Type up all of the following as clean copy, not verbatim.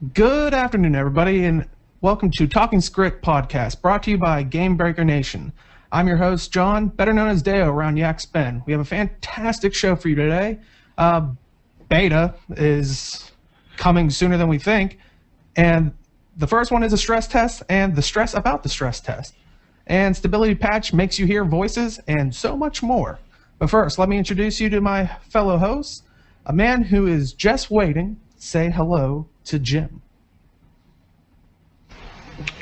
Good afternoon, everybody, and welcome to Talking Skritt podcast, brought to you by Game Breaker Nation. I'm your host, John, better known as Deo around Yak's Bend. We have a fantastic show for you today. Beta is coming sooner than we think, and the first one is a stress test, and the stress about the stress test. And Stability Patch makes you hear voices, and so much more. But first, let me introduce you to my fellow host, a man who is just waiting. Say hello to Jim.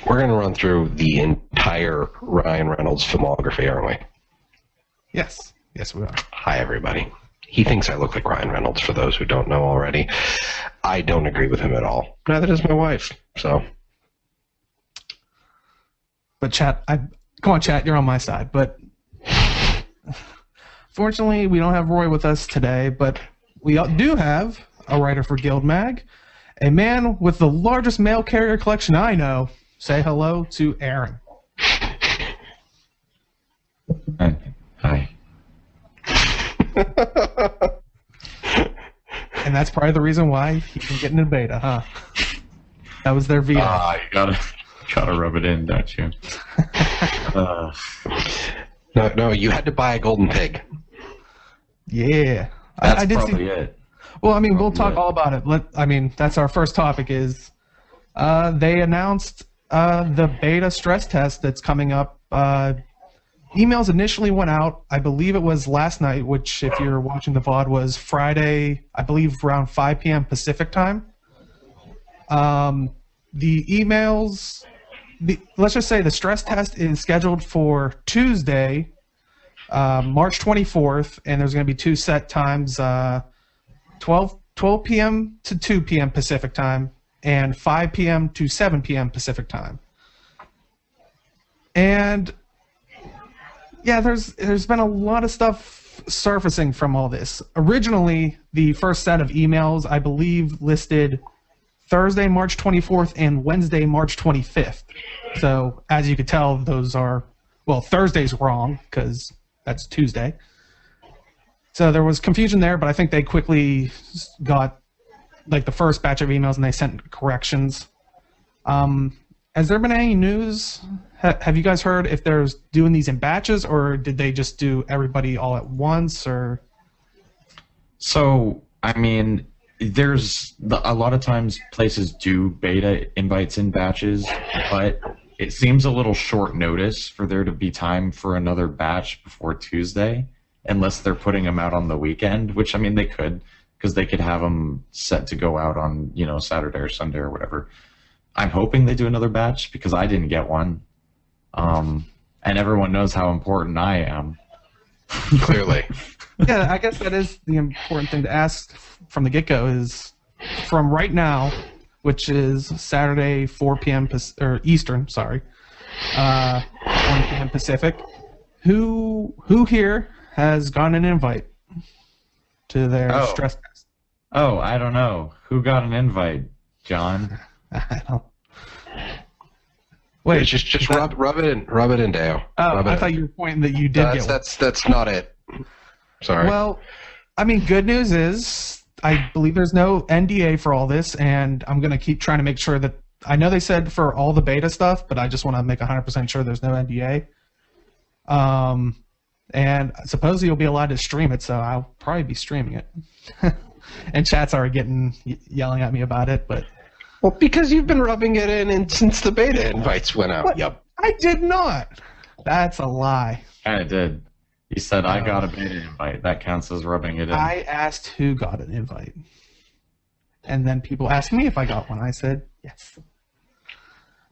We're going to run through the entire Ryan Reynolds filmography, aren't we? Yes. Yes, we are. Hi, everybody. He thinks I look like Ryan Reynolds, for those who don't know already. I don't agree with him at all. Neither does my wife, so. But chat, come on, chat, you're on my side. But fortunately, we don't have Roy with us today, but we do have a writer for Guild Mag, a man with the largest mail carrier collection I know. Say hello to Aaron. Hi. And that's probably the reason why he can get into beta, huh? That was their veto. You gotta rub it in, don't you? No, you had to buy a golden pig. Yeah. That's I did probably see, it. Well, I mean, we'll talk all about it. That's our first topic is they announced the beta stress test that's coming up. Emails initially went out, I believe it was last night, which if you're watching the VOD was Friday, I believe around 5 p.m. Pacific time. The emails, let's just say the stress test is scheduled for Tuesday, March 24th, and there's going to be two set times, 12 p.m. to 2 p.m. Pacific time, and 5 p.m. to 7 p.m. Pacific time. And yeah, there's been a lot of stuff surfacing from all this. Originally, the first set of emails, I believe, listed Thursday, March 24th, and Wednesday, March 25th. So as you could tell, those are, well, Thursday's wrong because that's Tuesday. So there was confusion there, but I think they quickly got like the first batch of emails and they sent corrections. Has there been any news? Have you guys heard if there's doing these in batches, or did they just do everybody all at once? Or So, I mean, there's a lot of times places do beta invites in batches, but it seems a little short notice for there to be time for another batch before Tuesday. Unless they're putting them out on the weekend, which, I mean, they could, because they could have them set to go out on, Saturday or Sunday or whatever. I'm hoping they do another batch, because I didn't get one. And everyone knows how important I am. Clearly. yeah, I guess that is the important thing to ask from the get-go is from right now, which is Saturday, 4 p.m. or Eastern, sorry, 1 p.m. Pacific. Who here has gotten an invite to their stress test? Oh, I don't know. Who got an invite, John? I don't. Wait, just rub it in, Deo. Oh, I thought you were pointing that you did get one. That's not it. Sorry. Well, I mean, good news is I believe there's no NDA for all this, and I'm going to keep trying to make sure that I know they said for all the beta stuff, but I just want to make 100% sure there's no NDA. And supposedly you'll be allowed to stream it, so I'll probably be streaming it. And chat's already yelling at me about it, but Well, because you've been rubbing it in since the beta invites went out. What? Yep. I did not. That's a lie. I did. You said I got a beta invite. That counts as rubbing it in. I asked who got an invite. And then people asked me if I got one. I said yes.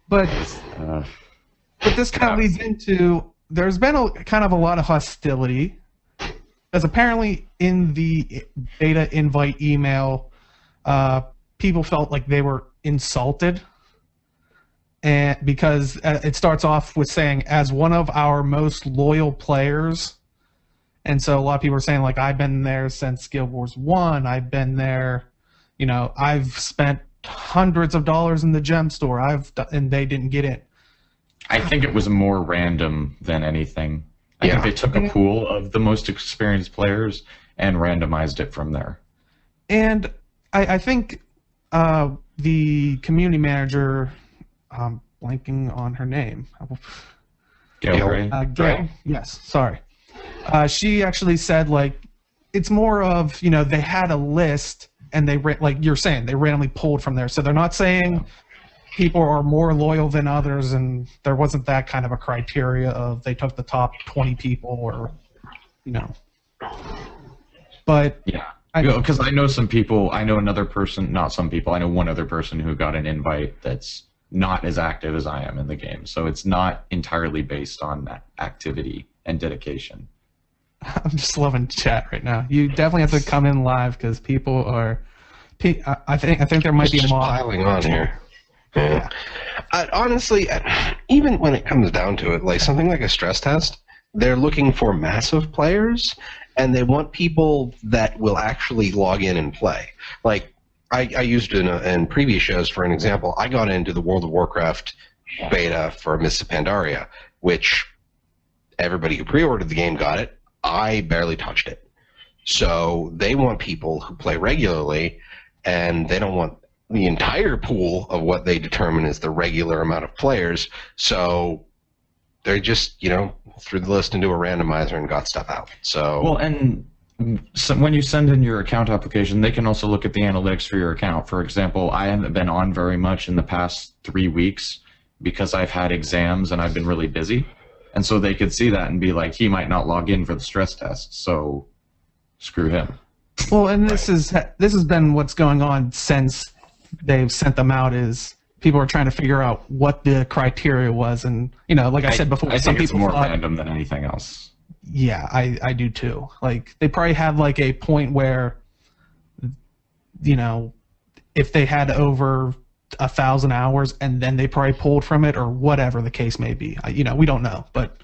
But this kind of leads into, there's been a lot of hostility. Because apparently in the beta invite email, people felt like they were insulted. And because it starts off with saying, as one of our most loyal players. And so a lot of people are saying, like, I've been there since Guild Wars 1. I've been there, I've spent hundreds of dollars in the gem store. And they didn't get it. I think it was more random than anything. I think they took a pool of the most experienced players and randomized it from there. And I think the community manager, blanking on her name. Gail Ray? Gail, yes, sorry. She actually said, like, it's more of, you know, they had a list and they, like you're saying, they randomly pulled from there. So they're not saying people are more loyal than others, and there wasn't that kind of a criteria of they took the top 20 people or, you know. But yeah, because I know some people, I know another person, not some people, I know one other person who got an invite that's not as active as I am in the game. So it's not entirely based on activity and dedication. I'm just loving chat right now. You definitely have to come in live because people are. I think there might be just a mod piling on here. Yeah. Honestly, even when it comes down to it, like something like a stress test, they're looking for massive players, and they want people that will actually log in and play. Like I used in previous shows for an example. I got into the World of Warcraft beta for Mists of Pandaria, which everybody who pre-ordered the game got it. I barely touched it. So they want people who play regularly, and they don't want the entire pool of what they determine is the regular amount of players. So they just, you know, threw the list into a randomizer and got stuff out. So well, and so when you send in your account application, they can also look at the analytics for your account. For example, I haven't been on very much in the past 3 weeks because I've had exams and I've been really busy. And so they could see that and be like, he might not log in for the stress test, so screw him. Well, and this has been what's going on since they've sent them out. Is people are trying to figure out what the criteria was, and you know, like I said before, I some think it's people more thought, random than anything else. Yeah, I do too. Like they probably had like a point where, you know, if they had over 1,000 hours, and then they probably pulled from it, or whatever the case may be. You know, we don't know, but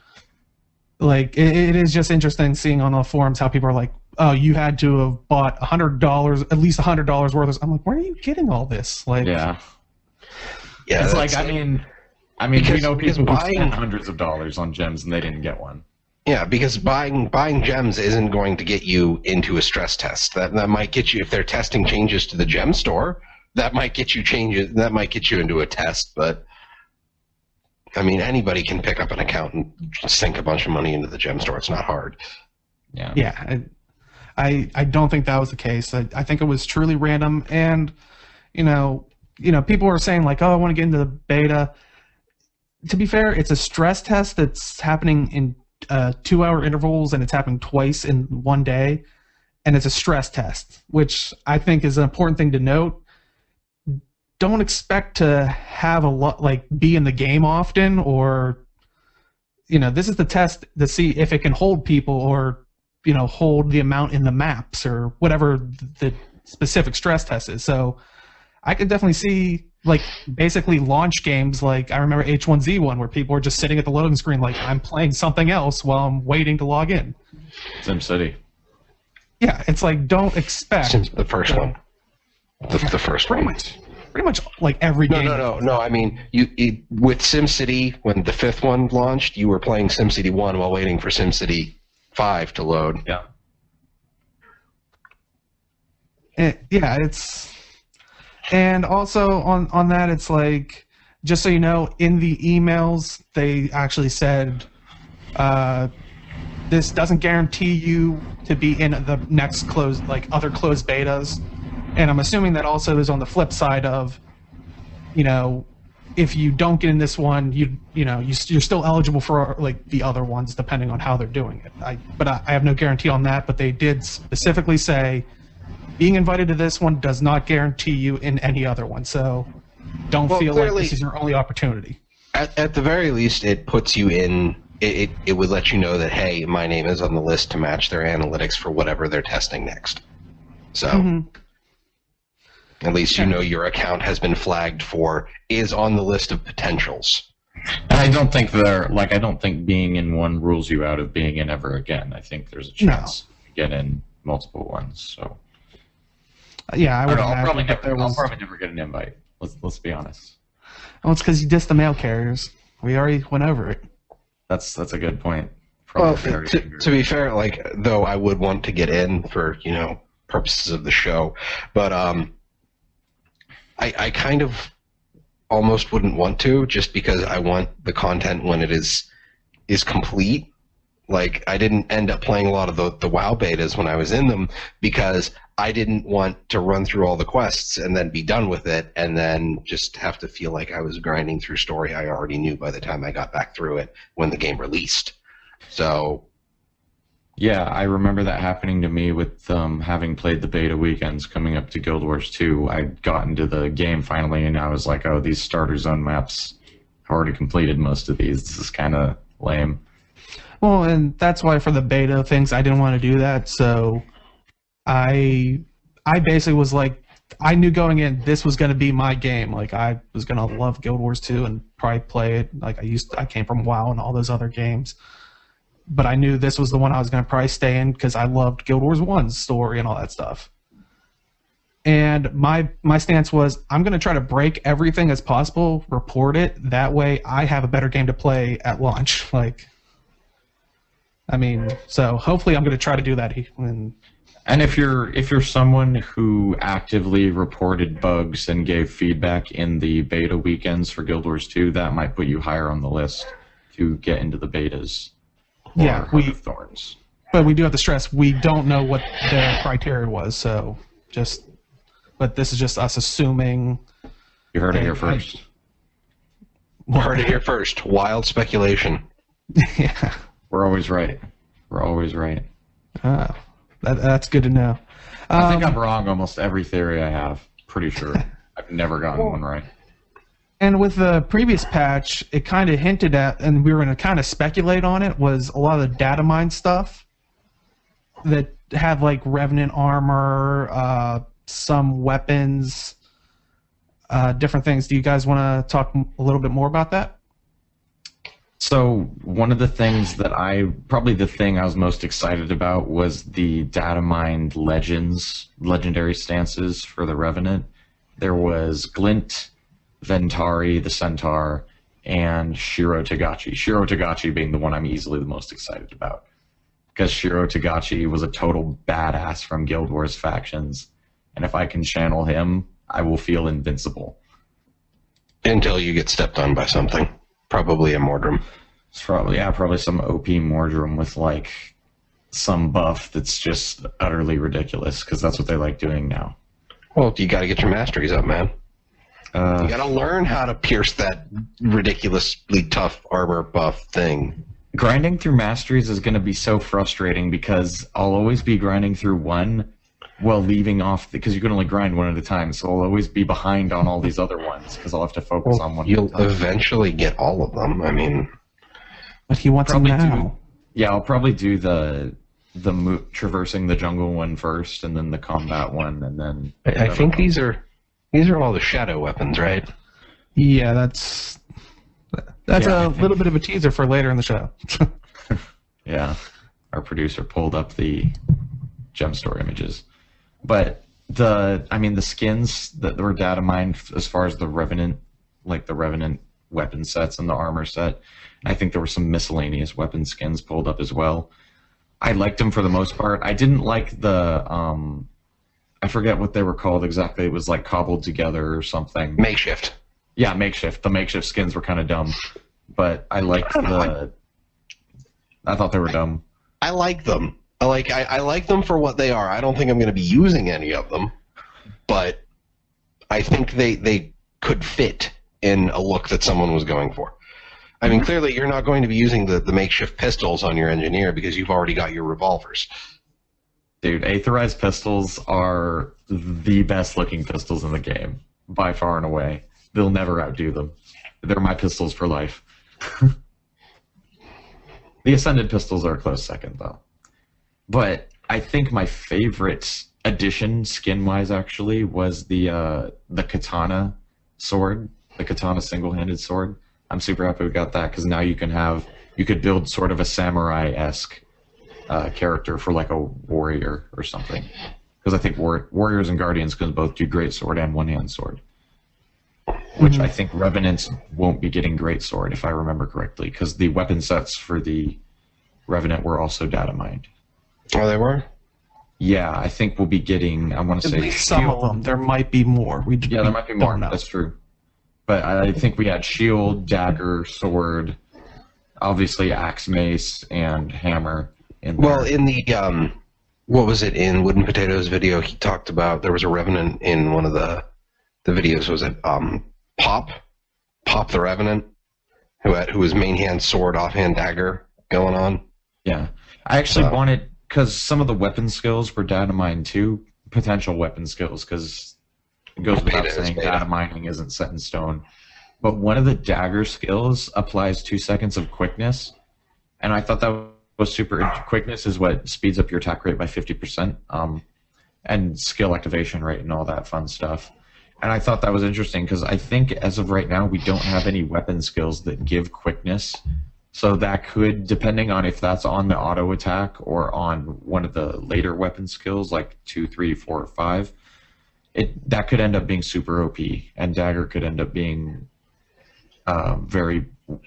like it is just interesting seeing on the forums how people are like, "Oh, you had to have bought $100, at least $100 worth of." I'm like, where are you getting all this? Like, yeah, it's like I mean, we know people who spend hundreds of dollars on gems and they didn't get one. Yeah, because buying gems isn't going to get you into a stress test. That might get you, if they're testing changes to the gem store, that might get you into a test. But I mean, anybody can pick up an account and sink a bunch of money into the gem store. It's not hard. Yeah. I don't think that was the case. I think it was truly random, and you know, people are saying like, "Oh, I want to get into the beta." To be fair, it's a stress test that's happening in 2-hour intervals, and it's happening twice in one day, and it's a stress test, which I think is an important thing to note. Don't expect to have a lot, like, be in the game often, or, you know, this is the test to see if it can hold people, or, you know, hold the amount in the maps, or whatever the specific stress test is. So I could definitely see, like, basically launch games, like I remember H1Z1, where people were just sitting at the loading screen like, I'm playing something else while I'm waiting to log in. SimCity. Yeah, it's like, don't expect the first one. The first one. Pretty much like every game. No. I mean, with SimCity, when the 5th one launched, you were playing SimCity 1 while waiting for SimCity 5 to load. Yeah. Yeah, it's... And also on that, it's like, just so you know, in the emails, they actually said, this doesn't guarantee you to be in the next closed, like other closed betas. And I'm assuming that also is on the flip side of, you know, if you don't get in this one, you're still eligible for like the other ones, depending on how they're doing it. But I have no guarantee on that. But they did specifically say, being invited to this one does not guarantee you in any other one. So don't feel like this is your only opportunity. At the very least, it puts you in. It would let you know that, hey, my name is on the list to match their analytics for whatever they're testing next. So at least you know your account has been flagged for, is on the list of potentials. And I don't think being in one rules you out of being in ever again. I think there's a chance to get in multiple ones. So yeah, I'll probably never get an invite. Let's be honest. Well, it's because you dissed the mail carriers. We already went over it. That's a good point. Well, to be fair, like, though I would want to get in for, you know, purposes of the show, but I kind of almost wouldn't want to, just because I want the content when it is complete. Like, I didn't end up playing a lot of the WoW betas when I was in them because I didn't want to run through all the quests and then be done with it and then just have to feel like I was grinding through story I already knew by the time I got back through it when the game released. So... Yeah, I remember that happening to me with having played the beta weekends coming up to Guild Wars 2. I'd gotten to the game finally, and I was like, oh, these starter zone maps, I've already completed most of these. This is kind of lame. Well, and that's why for the beta things, I didn't want to do that. So I basically was like, I knew going in, this was going to be my game. Like, I was going to love Guild Wars 2 and probably play it. Like, I came from WoW and all those other games. But I knew this was the one I was going to probably stay in because I loved Guild Wars 1's story and all that stuff. And my stance was, I'm going to try to break everything as possible, report it. That way I have a better game to play at launch. Like, I mean, so hopefully I'm going to try to do that. And if you're someone who actively reported bugs and gave feedback in the beta weekends for Guild Wars 2, that might put you higher on the list to get into the betas. Yeah, Heart of Thorns. But we do have to stress, we don't know what the criteria was, so but this is just us assuming. You heard it here first. Heard it here first. Wild speculation. Yeah. We're always right. We're always right. That's good to know. I think I'm wrong almost every theory I have. Pretty sure. I've never gotten one right. And with the previous patch, it kind of hinted at, and we were going to kind of speculate on it, was a lot of the data mine stuff that have like Revenant armor, some weapons, different things. Do you guys want to talk a little bit more about that? So one of the things that probably the thing I was most excited about was the data mined legendary stances for the Revenant. There was Glint, Ventari, the Centaur, and Shiro Tagachi. Shiro Tagachi being the one I'm easily the most excited about. Because Shiro Tagachi was a total badass from Guild Wars factions. And if I can channel him, I will feel invincible. Until you get stepped on by something. Probably a Mordrum. It's probably some OP Mordrum with like some buff that's just utterly ridiculous, because that's what they like doing now. Well, you gotta get your masteries up, man. You gotta learn how to pierce that ridiculously tough armor buff thing. Grinding through masteries is going to be so frustrating because I'll always be grinding through one while leaving off, because you can only grind one at a time, so I'll always be behind on all these other ones because I'll have to focus on one. You'll eventually get all of them. I mean, but he wants them now. I'll probably do the traversing the jungle one first, and then the combat one, and then. I think these are all the shadow weapons, right? Yeah, that's a little bit of a teaser for later in the show. Yeah, our producer pulled up the gem store images, but the skins that were data mined as far as the Revenant, like the Revenant weapon sets and the armor set, I think there were some miscellaneous weapon skins pulled up as well. I liked them for the most part. I didn't like the I forget what they were called exactly. It was like cobbled together or something. Makeshift. Yeah, makeshift. The makeshift skins were kind of dumb, but I liked I thought they were dumb. I like them. I like them for what they are. I don't think I'm going to be using any of them, but I think they could fit in a look that someone was going for. I mean, clearly you're not going to be using the makeshift pistols on your engineer because you've already got your revolvers. Dude, aetherized pistols are the best looking pistols in the game, by far and away. They'll never outdo them. They're my pistols for life. The Ascended pistols are a close second, though. But I think my favorite addition, skin-wise, actually, was the katana sword, the katana single-handed sword. I'm super happy we got that, because now you could build sort of a samurai-esque character for like a warrior or something. Because I think warriors and guardians can both do great sword and one-hand sword. Which I think Revenants won't be getting great sword, if I remember correctly, because the weapon sets for the Revenant were also data mined. Oh, they were? Yeah, I think we'll be getting, I want to At say, least some of them. There might be more. Yeah, there might be more. That's true. But I think we had shield, dagger, sword, obviously axe, mace, and hammer in there. Well, in the what was it in Wooden Potatoes video? He talked about there was a revenant in one of the videos. Was it Pop the Revenant, who was main hand sword, offhand dagger going on? Yeah, I actually wanted, because some of the weapon skills were data mined too, potential weapon skills, because it goes without saying data mining isn't set in stone. But one of the dagger skills applies 2 seconds of quickness, and I thought that was super. Quickness is what speeds up your attack rate by 50%, and skill activation rate and all that fun stuff. And I thought that was interesting because I think as of right now we don't have any weapon skills that give quickness. So that could, depending on if that's on the auto attack or on one of the later weapon skills like 2, 3, 4, or 5, that could end up being super OP, and dagger could end up being very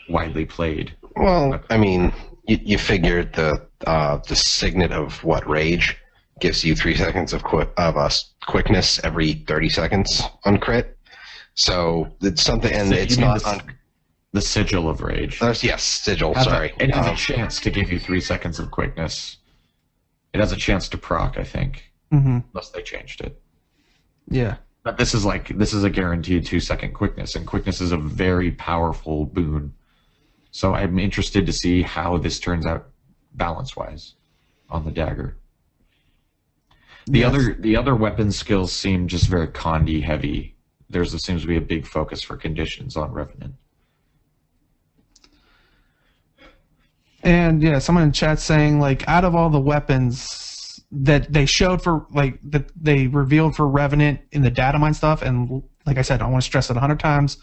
widely played. Well, I mean, you figured the signet of what rage gives you 3 seconds of quickness every 30 seconds on crit. So it's something, and it's not on. The sigil of rage. Yes, sigil. Sorry. It has a chance to give you 3 seconds of quickness. It has a chance to proc, I think, unless they changed it. Yeah. But this is a guaranteed 2-second quickness, and quickness is a very powerful boon. So I'm interested to see how this turns out balance-wise on the dagger. The other weapon skills seem just very Condi heavy. There seems to be a big focus for conditions on Revenant. And yeah, someone in chat saying like out of all the weapons that they showed for like that they revealed for Revenant in the data mine stuff, and like I said, I want to stress it 100 times,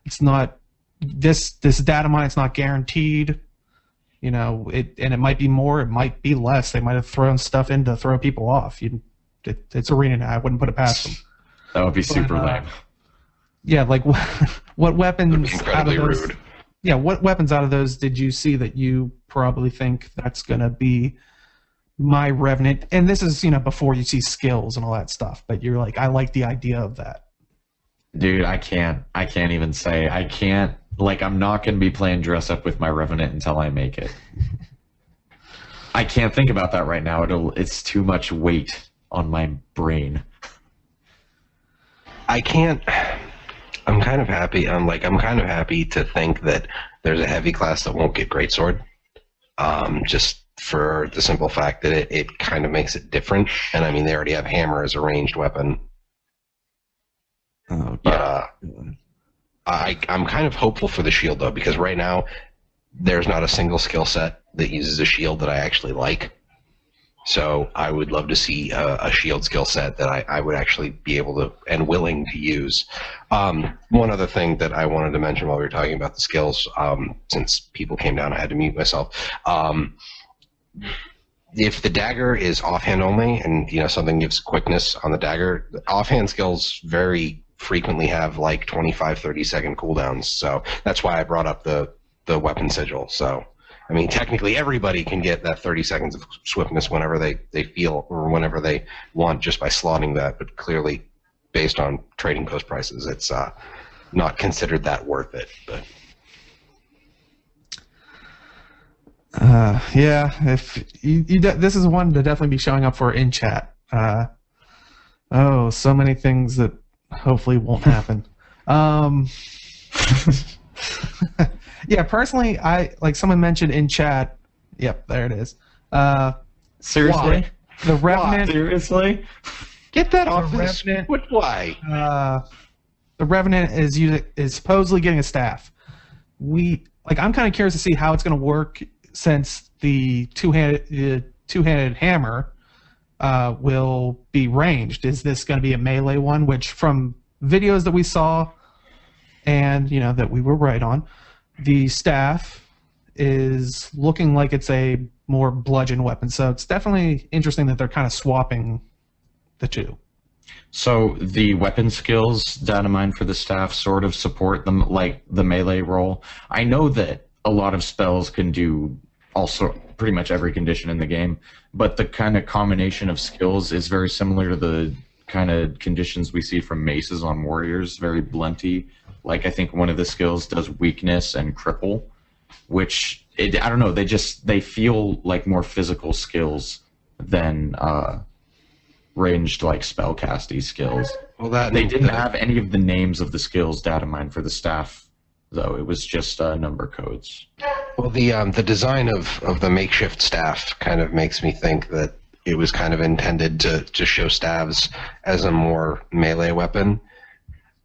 it's not this data mine. It's not guaranteed. You know, it might be more, it might be less. They might have thrown stuff in to throw people off. It's arena now. I wouldn't put it past them. That would be super lame. Yeah, like what weapons? Incredibly rude. Yeah, what weapons out of those did you see that you probably think that's gonna be my Revenant? And this is, before you see skills and all that stuff. But you're like, I like the idea of that. Dude, I can't even say. I can't. Like, I'm not gonna be playing dress up with my Revenant until I make it. I can't think about that right now. It's too much weight on my brain. I can't. I'm kind of happy. I'm kind of happy to think that there's a heavy class that won't get greatsword, just for the simple fact that it kind of makes it different. And I mean, they already have hammer as a ranged weapon. Oh, yeah. I'm kind of hopeful for the shield though, because right now there's not a single skill set that uses a shield that I actually like. So I would love to see a shield skill set that I would actually be able to and willing to use. One other thing that I wanted to mention while we were talking about the skills, since people came down, I had to mute myself. If the dagger is offhand only, and something gives quickness on the dagger, offhand skills very frequently have like 25, 30-second cooldowns. So that's why I brought up the weapon sigil. So. I mean, technically, everybody can get that 30 seconds of swiftness whenever they feel or whenever they want just by slotting that. But clearly, based on trading post prices, it's not considered that worth it. But yeah, if this is one to definitely be showing up for in chat. So many things that hopefully won't happen. Yeah, personally, like someone mentioned in chat. Yep, there it is. Seriously? The Revenant. Seriously? Get that off the this. Revenant. Why? The Revenant is supposedly getting a staff. I'm kind of curious to see how it's going to work since the two-handed hammer will be ranged. Is this going to be a melee one? Which from videos that we saw, and that we were right on. The staff is looking like it's a more bludgeon weapon, so it's definitely interesting that they're kind of swapping the two. So the weapon skills data mine for the staff sort of support them like the melee role. I know that a lot of spells can do also pretty much every condition in the game, but the kind of combination of skills is very similar to the kind of conditions we see from maces on warriors, very blunty. Like I think one of the skills does weakness and cripple, which I don't know, they feel like more physical skills than ranged like spellcasty skills. Well, they didn't have any of the names of the skills data mined for the staff, though. It was just number codes. Well, the design of the makeshift staff kind of makes me think that it was kind of intended to show staves as a more melee weapon,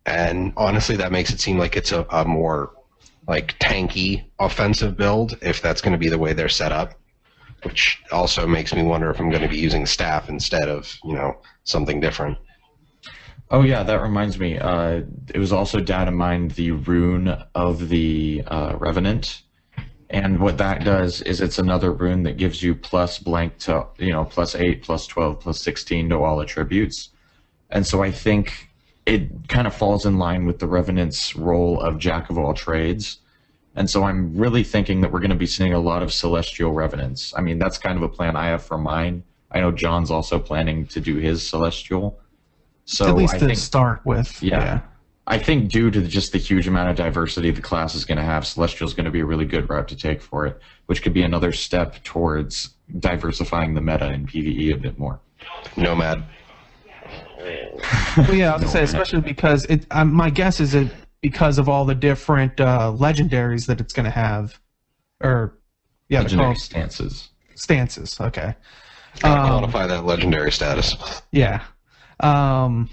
and honestly, that makes it seem like it's a more like tanky offensive build if that's going to be the way they're set up. Which also makes me wonder if I'm going to be using staff instead of, something different. Oh yeah, that reminds me. It was also data mined the rune of the Revenant, and what that does is it's another rune that gives you plus blank to, plus 8, plus 12, plus 16 to all attributes. And so I think it kind of falls in line with the Revenant's role of Jack of all trades. And so I'm really thinking that we're going to be seeing a lot of Celestial Revenants. I mean, that's kind of a plan I have for mine. I know John's also planning to do his Celestial. So at least to start with. Yeah. I think due to just the huge amount of diversity the class is going to have, Celestial is going to be a really good route to take for it, which could be another step towards diversifying the meta in PvE a bit more. Nomad. Well, yeah, I was going to say, especially because my guess is it because of all the different legendaries that it's going to have, legendary stances. Stances, okay. Quantify that legendary status. Yeah. I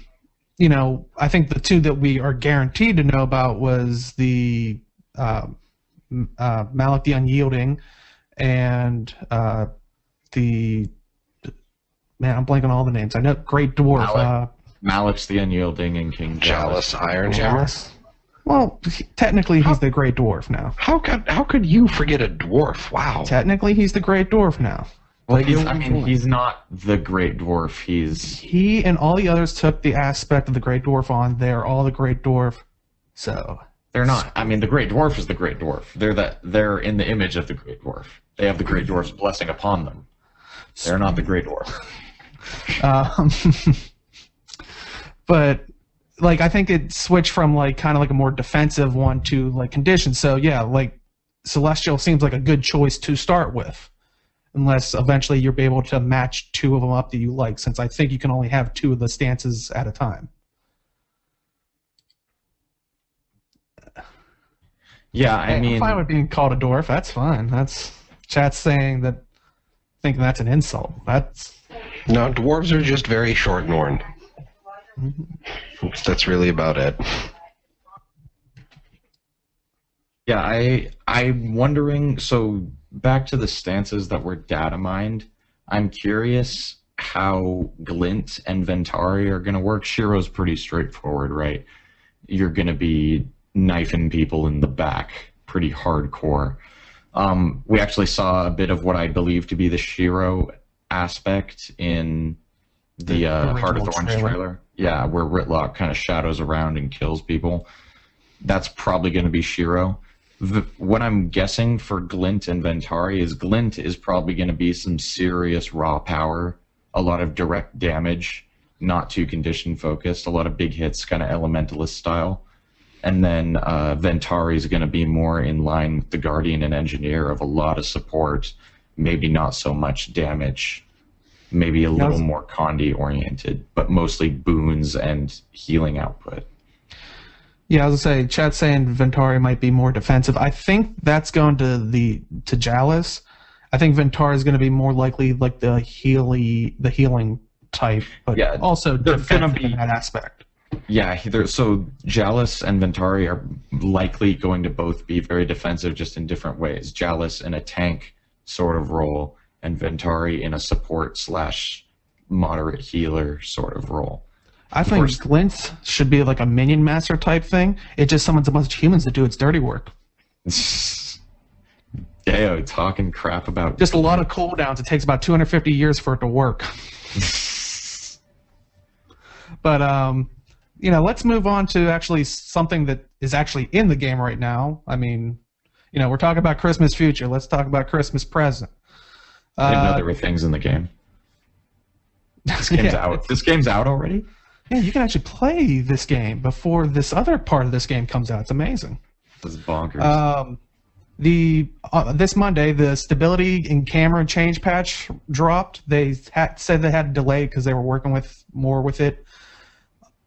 think the two that we are guaranteed to know about was the Malik the Unyielding and the I'm blanking on all the names. I know Great Dwarf. Malik's the Unyielding and King Chalice Ironhammer. Well, technically he's the Great Dwarf now. How could you forget a dwarf? Wow. Technically he's the Great Dwarf now. Well, he's not the Great Dwarf. He and all the others took the aspect of the Great Dwarf on. They're all the Great Dwarf, so they're not. I mean, the Great Dwarf is the Great Dwarf. They're in the image of the Great Dwarf. They have the Great Dwarf's blessing upon them. They're not the Great Dwarf. But I think it switched from kind of like a more defensive one to condition. So yeah, Celestial seems like a good choice to start with. Unless eventually you'll be able to match two of them up that you like, since I think you can only have two of the stances at a time. Yeah, I'm fine with being called a dwarf. That's fine. That's chat's saying that, thinking that's an insult. No, dwarves are just very short Norn. That's really about it. Yeah, I'm wondering, so back to the stances that were data mined, I'm curious how Glint and Ventari are going to work. Shiro's pretty straightforward, right? You're going to be knifing people in the back, pretty hardcore. We actually saw a bit of what I believe to be the Shiro aspect in the Heart of Thorns trailer. Yeah, where Ritlock kind of shadows around and kills people. That's probably going to be Shiro. What I'm guessing for Glint and Ventari is Glint is probably going to be some serious raw power, a lot of direct damage, not too condition focused, a lot of big hits, kind of elementalist style. And then Ventari is going to be more in line with the Guardian and Engineer of a lot of support, maybe not so much damage, maybe a little more Condi oriented, but mostly boons and healing output. Yeah, I was gonna say, chat's saying Ventari might be more defensive. I think that's going to Jalis. I think Ventari is going to be more likely like the healing type, but yeah, also defensive in that aspect. Yeah, so Jalis and Ventari are likely going to both be very defensive, just in different ways. Jalis in a tank sort of role, and Ventari in a support / moderate healer sort of role. I think Glint should be like a minion master type thing. It just summons a bunch of humans to do its dirty work. Deo talking crap about just a lot of cooldowns. It takes about 250 years for it to work. But let's move on to actually something that is actually in the game right now. I mean, we're talking about Christmas future. Let's talk about Christmas present. I didn't know there were things in the game. This game's out. This game's out already? Yeah, you can actually play this game before this other part of this game comes out. It's amazing. This is bonkers. This Monday, the stability and camera change patch dropped. They said they had a delay because they were working more with it.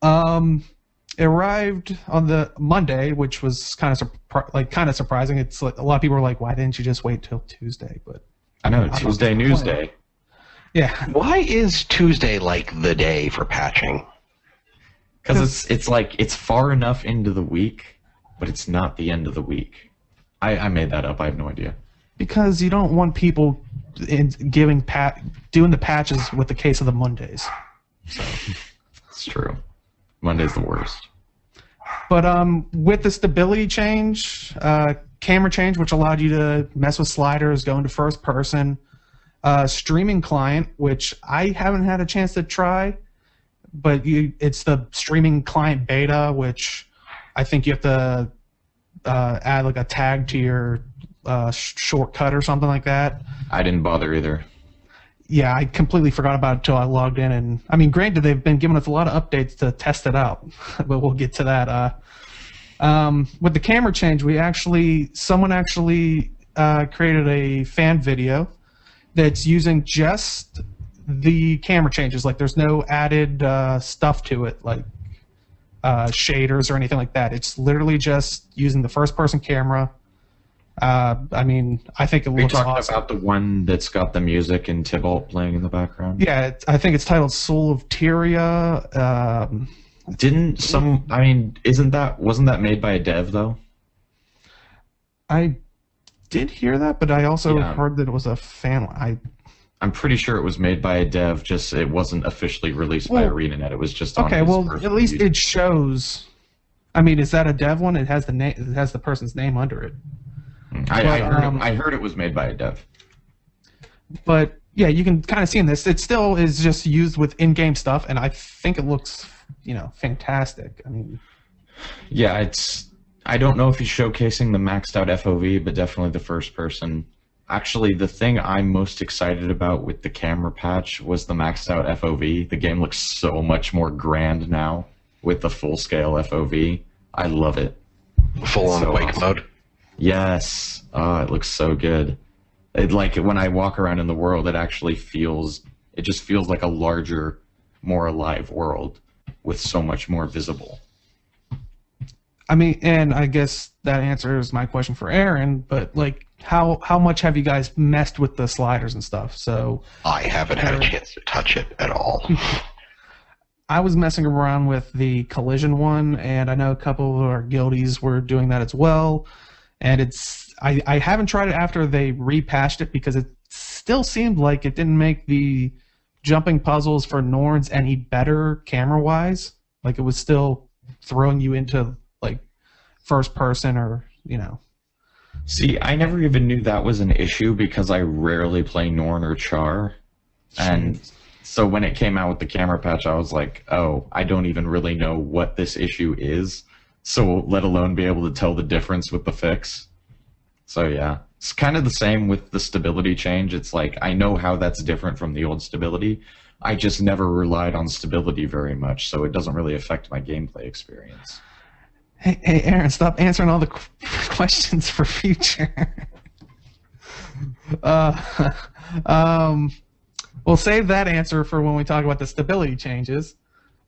It arrived on the Monday, which was kind of surprising. It's like a lot of people were like, "Why didn't you just wait till Tuesday?" But I know Tuesday news day. Yeah. Why is Tuesday like the day for patching? Because it's like it's far enough into the week, but it's not the end of the week. I made that up. I have no idea. Because you don't want people doing the patches with the case of the Mondays. So it's true. Monday's the worst. But with the stability change, camera change, which allowed you to mess with sliders, go into first person, streaming client, which I haven't had a chance to try, but it's the streaming client beta, which I think you have to add like a tag to your shortcut or something like that. I didn't bother either. Yeah, I completely forgot about it until I logged in. And I mean, granted, they've been giving us a lot of updates to test it out, but we'll get to that. With the camera change, someone actually created a fan video that's using just the camera changes. Like, there's no added stuff to it, like shaders or anything like that. It's literally just using the first-person camera. I mean, I think it looks awesome. Are you talking about the one that's got the music and Tybalt playing in the background? Yeah, I think it's titled Soul of Tyria. Wasn't that made by a dev, though? I did hear that, but I also heard that it was a fan. I'm pretty sure it was made by a dev, just it wasn't officially released by ArenaNet. It was just on his at least it shows. I mean, is that a dev one? It has the name. It has the person's name under it. I heard it was made by a dev. But yeah, you can kind of see in this. It still is just used with in-game stuff, and I think it looks, fantastic. I mean, yeah, I don't know if he's showcasing the maxed out FOV, but definitely the first person. Actually, the thing I'm most excited about with the camera patch was the maxed out FOV. The game looks so much more grand now with the full scale FOV. I love it. Full on awake mode. Yes. Oh, it looks so good. When I walk around in the world, it just feels like a larger, more alive world with so much more visible. I mean, and I guess that answers my question for Aaron, but how much have you guys messed with the sliders and stuff? So I haven't had a chance to touch it at all. I was messing around with the collision one, and I know a couple of our guildies were doing that as well. And I haven't tried it after they repatched it because it still seemed like it didn't make the jumping puzzles for Norns any better camera-wise. Like, it was still throwing you into first person or See, I never even knew that was an issue because I rarely play Norn or Char. And so when it came out with the camera patch, I was like, oh, I don't even really know what this issue is, so let alone be able to tell the difference with the fix. So yeah, it's kind of the same with the stability change. It's like, I know how that's different from the old stability. I just never relied on stability very much, so it doesn't really affect my gameplay experience. Hey, Aaron, stop answering all the questions for future. We'll save that answer for when we talk about the stability changes.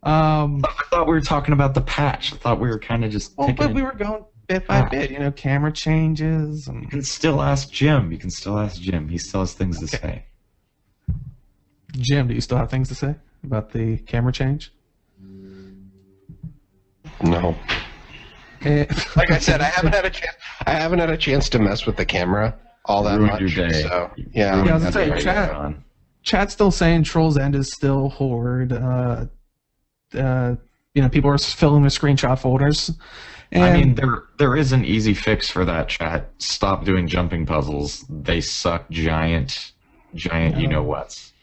I thought we were talking about the patch. I thought we were kind of just but we were going bit by bit, camera changes. And... You can still ask Jim. He still has things to say. Jim, do you still have things to say about the camera change? No. Like I said, I haven't had a chance to mess with the camera all that much. Your day. So yeah. I was gonna say, chat's still saying Troll's End is still Horde. People are filling their screenshot folders. And I mean, there is an easy fix for that, chat. Stop doing jumping puzzles. They suck giant you-know-whats.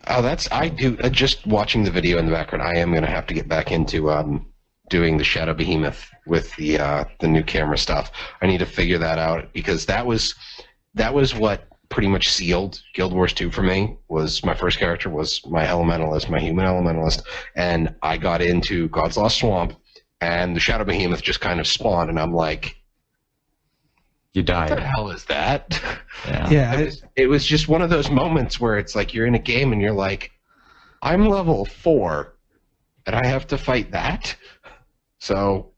Oh, I do. Just watching the video in the background, I am going to have to get back into doing the Shadow Behemoth with the new camera stuff. I need to figure that out because that was what pretty much sealed Guild Wars 2 for me. Was my first character was my Elementalist, my human Elementalist, and I got into God's Lost Swamp, and the Shadow Behemoth just kind of spawned, and I'm like, You died. what the hell is that? Yeah. It was just one of those moments where it's like you're in a game and you're like, I'm level 4, and I have to fight that? So,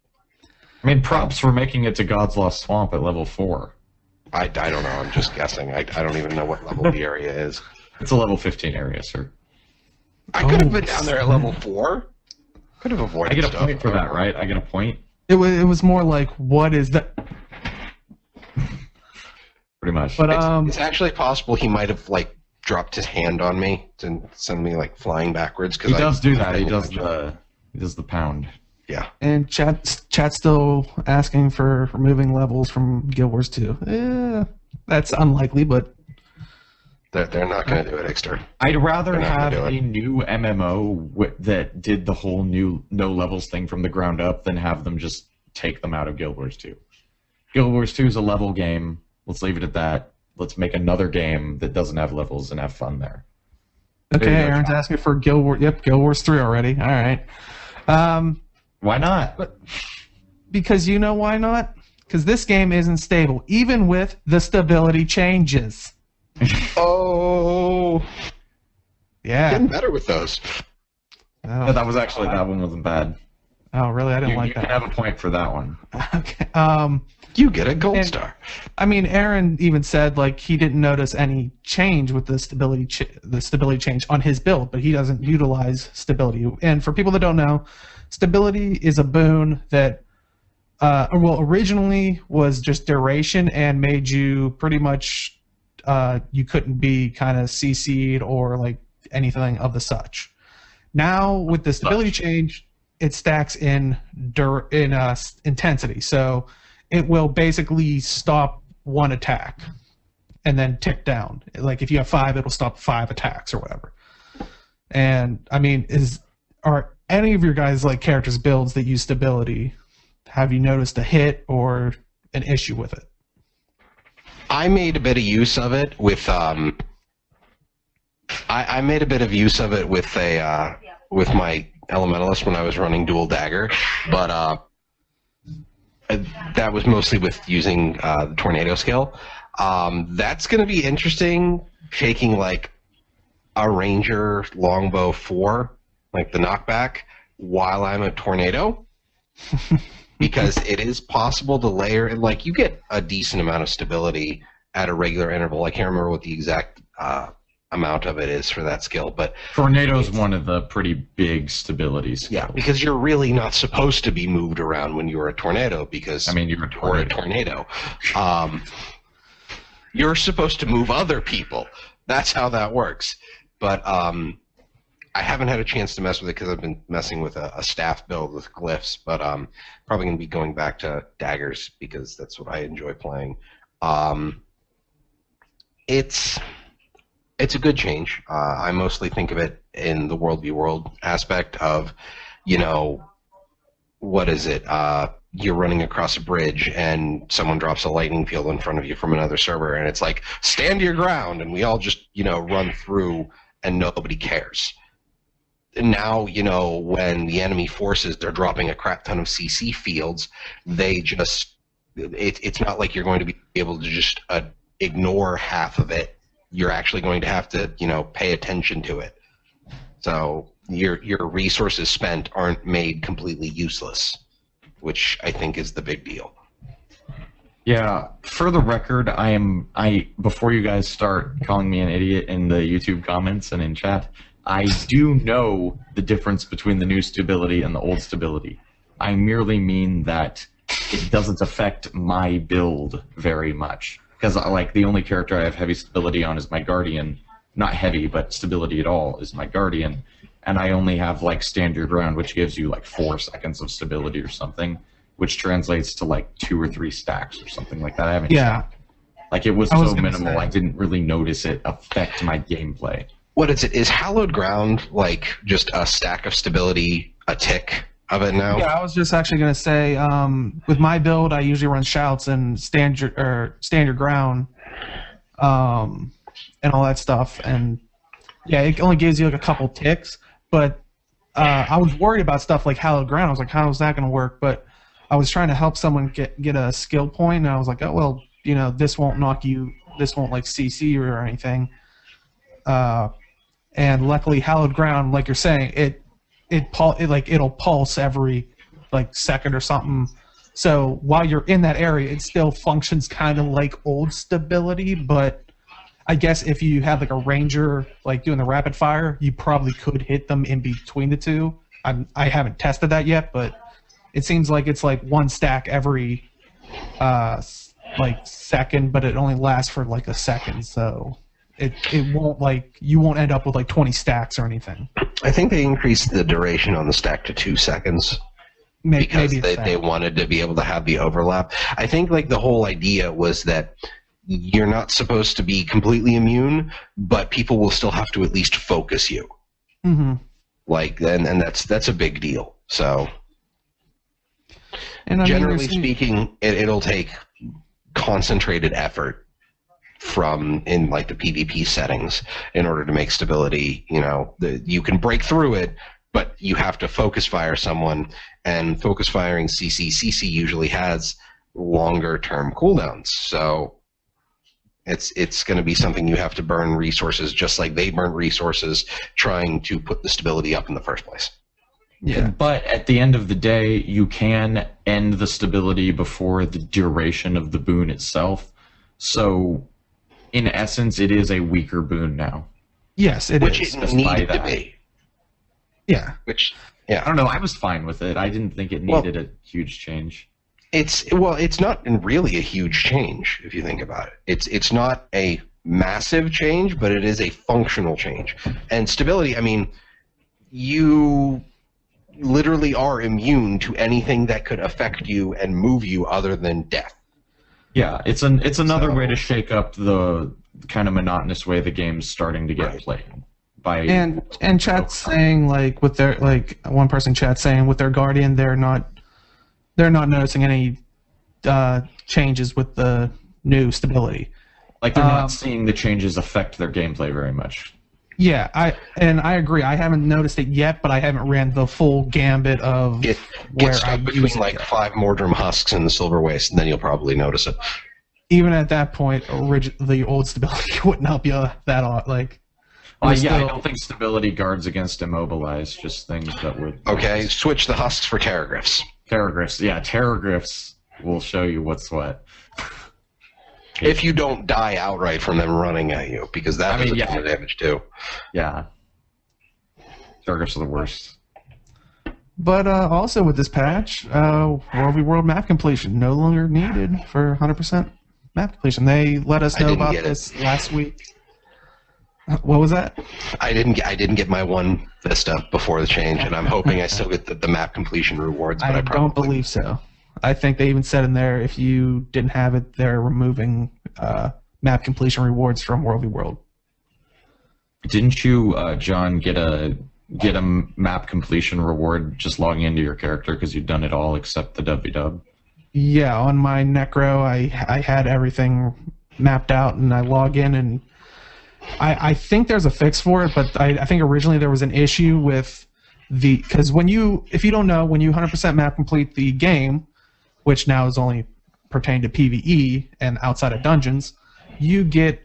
I mean, props for making it to God's Lost Swamp at level 4. I don't know. I'm just guessing. I don't even know what level the area is. It's a level 15 area, sir. I could have been down there at level 4. Could have avoided I get a stuff. point for that, right? I get a point? It was more like, what is that? Pretty much. But It's actually possible he might have like dropped his hand on me to send me like flying backwards. He does do that. He does the pound. Yeah. And chat's still asking for removing levels from Guild Wars 2. That's unlikely, but They're not going to do it, Ixter. I'd rather They're not have gonna do a new MMO that did the whole new no levels thing from the ground up than have them just take them out of Guild Wars 2. Guild Wars 2 is a level game. Let's leave it at that. Let's make another game that doesn't have levels and have fun there. okay. There you go, Aaron's Sean. asking for Guild Wars. Yep, Guild Wars 3 already. All right. Why not? Because you know why not? Because this game isn't stable, even with the stability changes. Oh, Yeah. getting better with those. Yeah, that one wasn't bad. Oh, really? I didn't You like can that. have a point for that one. Okay. You get a gold And- star. I mean, Aaron even said like he didn't notice any change with the stability change on his build, but he doesn't utilize stability. And for people that don't know, stability is a boon that originally was just duration and made you pretty much you couldn't be kind of CC'd or like anything of the such. Now with the stability change, it stacks in intensity, so it will basically stop one attack and then tick down. Like if you have 5, it'll stop 5 attacks or whatever. And I mean, are any of your guys like characters builds that use stability? Have you noticed a hit or an issue with it? I made a bit of use of it with I made a bit of use of it with with my Elementalist when I was running dual dagger, but that was mostly with using the tornado skill. That's going to be interesting, taking like a ranger longbow 4, like the knockback, while I'm a tornado. Because it is possible to layer, and like you get a decent amount of stability at a regular interval. I can't remember what the exact amount of it is for that skill, but Tornado's one of the pretty big stability skills. yeah, because you're really not supposed to be moved around when you're a tornado, because I mean, you're a tornado. You're supposed to move other people. That's how that works. But I haven't had a chance to mess with it because I've been messing with a staff build with glyphs, but probably going to be going back to daggers because that's what I enjoy playing. It's a good change. I mostly think of it in the World v. World aspect of, you know, what is it? You're running across a bridge and someone drops a lightning field in front of you from another server, and it's like, stand your ground, and we all just, you know, run through and nobody cares. Now, you know, when the enemy forces, they're dropping a crap ton of CC fields, they just, it's not like you're going to be able to just ignore half of it. You're actually going to have to, you know, pay attention to it. So your resources spent aren't made completely useless, which I think is the big deal. Yeah, for the record, before you guys start calling me an idiot in the YouTube comments and in chat, I do know the difference between the new stability and the old stability. I merely mean that it doesn't affect my build very much. Because like the only character I have heavy stability on is my Guardian. Not heavy, but stability at all is my Guardian. And I only have like stand your ground, which gives you like 4 seconds of stability or something, which translates to like 2 or 3 stacks or something like that. I haven't checked. Like it was so minimal, I didn't really notice it affect my gameplay. What is it? Is Hallowed Ground like just a stack of stability, a tick of it now? Yeah, I was just actually going to say, with my build, I usually run shouts and stand your ground and all that stuff. And yeah, it only gives you like a couple ticks, but I was worried about stuff like hallowed ground. I was like, how is that going to work? But I was trying to help someone get a skill point, and I was like, oh well, you know, this won't knock you, this won't like CC or anything. And luckily, hallowed ground, like you're saying, it'll pulse every like second or something. So while you're in that area, it still functions kind of like old stability, but I guess if you have like a ranger like doing the rapid fire, you probably could hit them in between the two. I haven't tested that yet, but it seems like it's like one stack every like second, but it only lasts for like a second, so it won't like you won't end up with like 20 stacks or anything. I think they increased the duration on the stack to 2 seconds. Because they wanted to be able to have the overlap. I think like the whole idea was that you're not supposed to be completely immune, but people will still have to at least focus you. Mm-hmm. Like, and that's a big deal. So, and generally speaking, it'll take concentrated effort from in like the PvP settings in order to make stability. You know, you can break through it, but you have to focus fire someone, and focus firing CC usually has longer term cooldowns. So it's going to be something you have to burn resources, just like they burn resources trying to put the stability up in the first place. Yeah. But at the end of the day, you can end the stability before the duration of the boon itself. So in essence, it is a weaker boon now. Yes, it Which is. it needed to be. Yeah. Which, yeah. I don't know. I was fine with it. I didn't think it needed a huge change. It's not really a huge change if you think about it. It's not a massive change, but it is a functional change. And stability, I mean, you literally are immune to anything that could affect you and move you other than death. Yeah, it's another way to shake up the kind of monotonous way the game's starting to get played. And chat's saying like with their like one person chat saying with their guardian they're not noticing any changes with the new stability. Like they're not seeing the changes affect their gameplay very much. Yeah, I agree. I haven't noticed it yet, but I haven't ran the full gambit of Get stuck between like 5 Mordrum husks and the Silver Waste, and then you'll probably notice it. Even at that point, the old stability wouldn't help you that lot. Like, I don't think stability guards against immobilize, just things that would... Okay, switch the husks for Terragriffs. Terragriffs will show you what's what. If you don't die outright from them running at you, because that does a ton of damage too. Yeah. Terragriffs are the worst. But also with this patch, World v. World map completion no longer needed for 100% map completion. They let us know about this last week. What was that? I didn't get my one Vista before the change, and I'm hoping I still get the map completion rewards. But I don't believe so. I think they even said in there if you didn't have it, they're removing map completion rewards from World v. World. Didn't you, John, get a map completion reward just logging into your character because you'd done it all except the WW? Yeah, on my Necro, I had everything mapped out, and I log in and. I think there's a fix for it, but I think originally there was an issue with because if you don't know, when you 100% map complete the game, which now is only pertaining to PvE and outside of dungeons, you get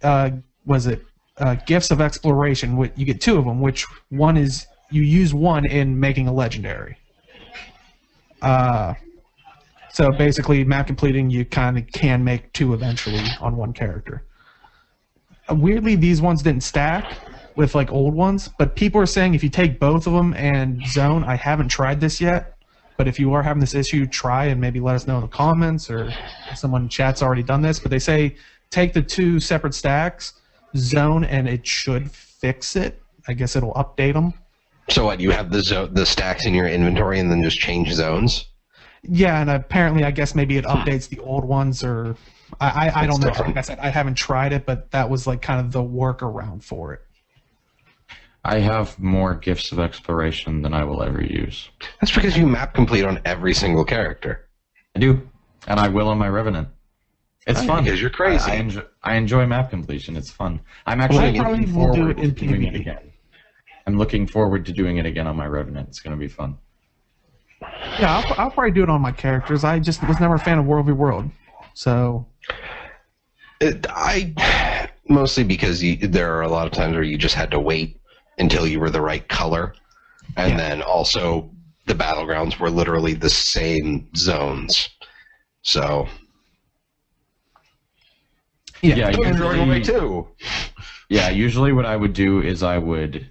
gifts of exploration. You get 2 of them, which one is you use one in making a legendary. So basically, map completing you kind of can make 2 eventually on one character. Weirdly, these ones didn't stack with like old ones, but people are saying if you take both of them and zone, I haven't tried this yet, but if you are having this issue, try and maybe let us know in the comments, or someone in chat's already done this, but they say take the 2 separate stacks, zone, and it should fix it. I guess it'll update them. So what, you have the stacks in your inventory and then just change zones? Yeah, and apparently I guess maybe it updates the old ones, or... I don't know. Like I said, I haven't tried it, but that was like kind of the workaround for it. I have more gifts of exploration than I will ever use. That's because you map complete on every single character. I do, and I will on my Revenant. It's fun because you're crazy. I enjoy map completion. It's fun. I'm actually looking forward to doing it again. I'm looking forward to doing it again on my Revenant. It's going to be fun. Yeah, I'll probably do it on my characters. I just was never a fan of World v. World, so. I mostly because there are a lot of times where you just had to wait until you were the right color, and then also the battlegrounds were literally the same zones. So. Yeah, usually too. Yeah, usually what I would do is I would,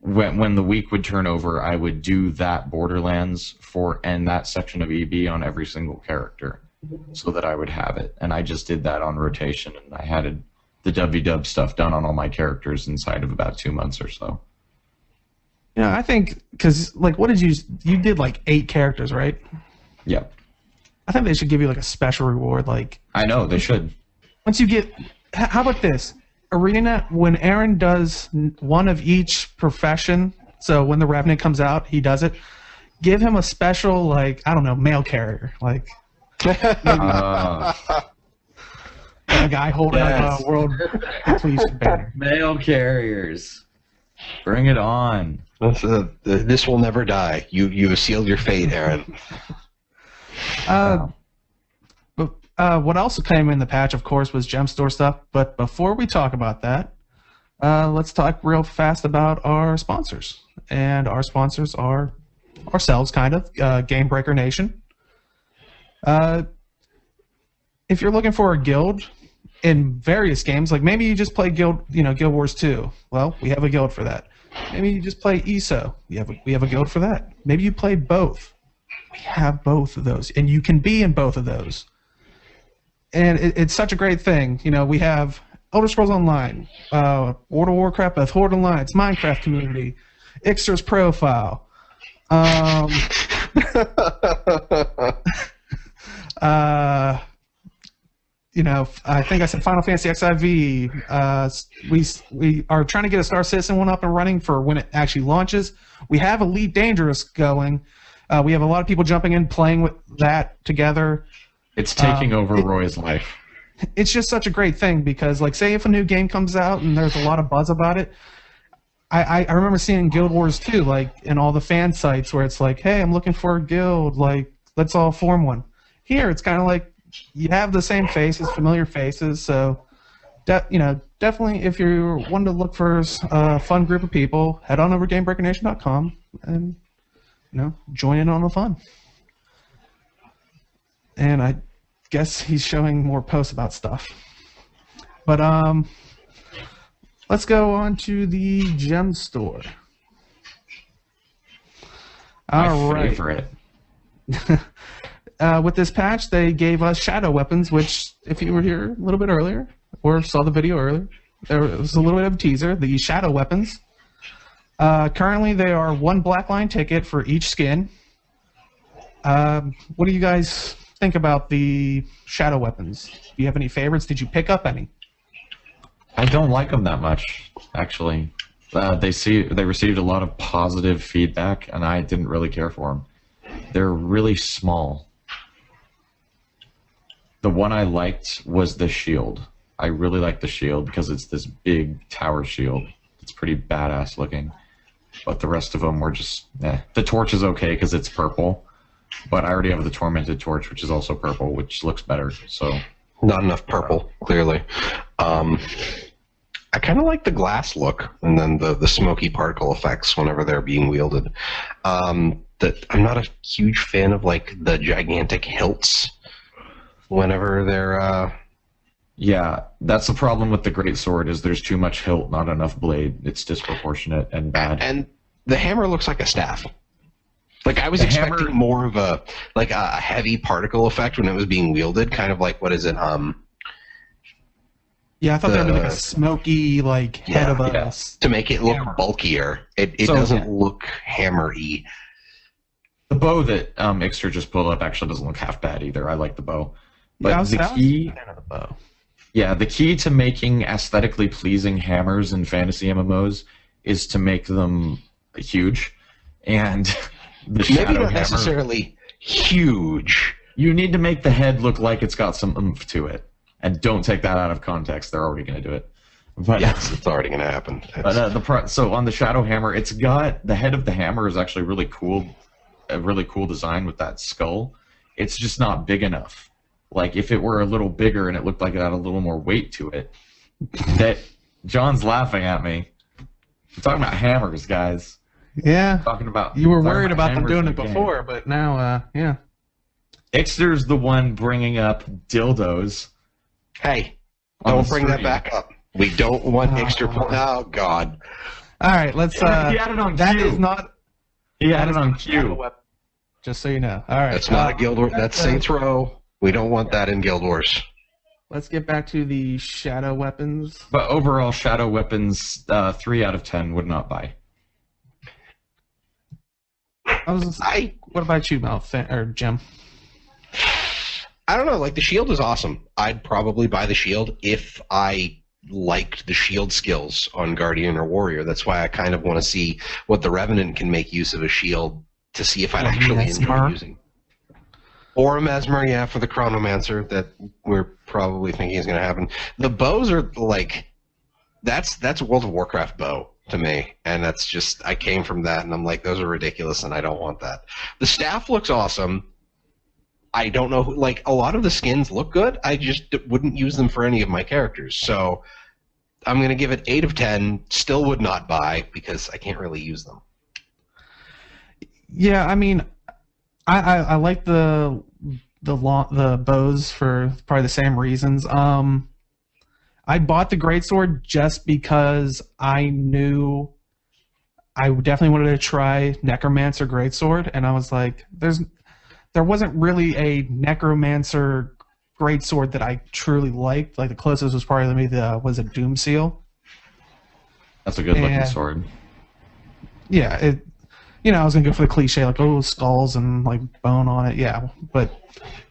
when the week would turn over, I would do that Borderlands and that section of EB on every single character, so that I would have it. And I just did that on rotation, and I had the WW stuff done on all my characters inside of about 2 months or so. Yeah, I think because what did you did like 8 characters, right? Yep. I think they should give you like a special reward, I know they should. Once you get, how about this? Arena, when Aaron does one of each profession, so when the Revenant comes out, he does it, give him a special, I don't know, mail carrier. A guy holding a world completion banner. Mail carriers. Bring it on. This will never die. You have sealed your fate, Aaron. What also came in the patch, of course, was gem store stuff. But before we talk about that, let's talk real fast about our sponsors. And our sponsors are ourselves, kind of, Game Breaker Nation. If you're looking for a guild in various games, maybe you just play Guild Wars 2. Well, we have a guild for that. Maybe you just play ESO. We have a guild for that. Maybe you play both. We have both of those, and you can be in both of those. And it's such a great thing. We have Elder Scrolls Online, World of Warcraft, Beth Horde Alliance, Minecraft Community, Ixter's Profile. I think I said Final Fantasy XIV. We are trying to get a Star Citizen one up and running for when it actually launches. We have Elite Dangerous going. We have a lot of people jumping in, playing with that together. It's taking over Roy's life. It's just such a great thing because, say, if a new game comes out and there's a lot of buzz about it, I remember seeing Guild Wars 2, in all the fan sites where it's hey, I'm looking for a guild, let's all form one. Here, it's kind of you have the same faces, familiar faces, so, definitely if you're wanting to look for a fun group of people, head on over to GameBreakerNation.com and, join in on the fun. And I guess he's showing more posts about stuff. But let's go on to the gem store. All right. Favorite. With this patch, they gave us shadow weapons, which, if you were here a little bit earlier or saw the video earlier, there was a little bit of a teaser. The shadow weapons. Currently, they are 1 blackline ticket for each skin. What do you guys think about the shadow weapons? Do you have any favorites? Did you pick up any? I don't like them that much, actually. They received a lot of positive feedback, and I didn't really care for them. They're really small. The one I liked was the shield. I really like the shield because it's this big tower shield. It's pretty badass looking. But the rest of them were just, The torch is okay because it's purple. But I already have the Tormented Torch, which is also purple, which looks better. So not enough purple, clearly. I kind of like the glass look, and then the smoky particle effects whenever they're being wielded. I'm not a huge fan of the gigantic hilts whenever they're. Yeah, that's the problem with the great sword. Is there's too much hilt, not enough blade. It's disproportionate and bad. And the hammer looks like a staff. I was expecting more of a heavy particle effect when it was being wielded, kind of what is it? Yeah, I thought that would be a smoky head of us to make it look bulkier. It doesn't look hammery. The bow that Ixter just pulled up actually doesn't look half bad either. I like the bow. But yeah, the key, fan of the bow. Yeah, the key to making aesthetically pleasing hammers in fantasy MMOs is to make them huge, and the shadow maybe not hammer, necessarily huge. You need to make the head look like it's got some oomph to it, And don't take that out of context. They're already going to do it. But, yes, it's already going to happen. But so on the Shadow Hammer, it's got the head of the hammer is actually really cool, a really cool design with that skull. It's just not big enough. Like if it were a little bigger and it looked like it had a little more weight to it. That John's laughing at me. We're talking about hammers, guys. Yeah. Talking about you were worried about them hammers doing in it the game. before, but now, yeah. Ixter's the one bringing up dildos. Hey, On don't the bring that stream. back up. We don't want extra. Oh God. All right, let's. He had it on that cue. is not. He had that it is on not a shadow cue. weapon, just so you know. All right. That's not a Guild Wars. That's Saints Row. We don't want that in Guild Wars. Let's get back to the shadow weapons. But overall, shadow weapons, 3 out of 10 would not buy. What about you, Mel or Jim? I don't know. Like the shield is awesome. I'd probably buy the shield if I liked the shield skills on Guardian or Warrior. That's why I kind of want to see what the Revenant can make use of a shield to see if I'd actually enjoy using. Or a Mesmer, yeah, for the Chronomancer that we're probably thinking is going to happen. The bows are like that's World of Warcraft bow to me, and that's just I came from that, and I'm like those are ridiculous, and I don't want that. The staff looks awesome. I don't know, like, a lot of the skins look good. I just wouldn't use them for any of my characters. So I'm going to give it 8 of 10. Still would not buy because I can't really use them. Yeah, I mean, I like the bows for probably the same reasons. I bought the greatsword just because I knew I definitely wanted to try Necromancer greatsword, and I was like, there wasn't really a Necromancer greatsword that I truly liked. Like the closest was probably maybe was a Doom Seal. That's a good looking sword. Yeah, I was gonna go for the cliche like skulls and like bone on it. Yeah, but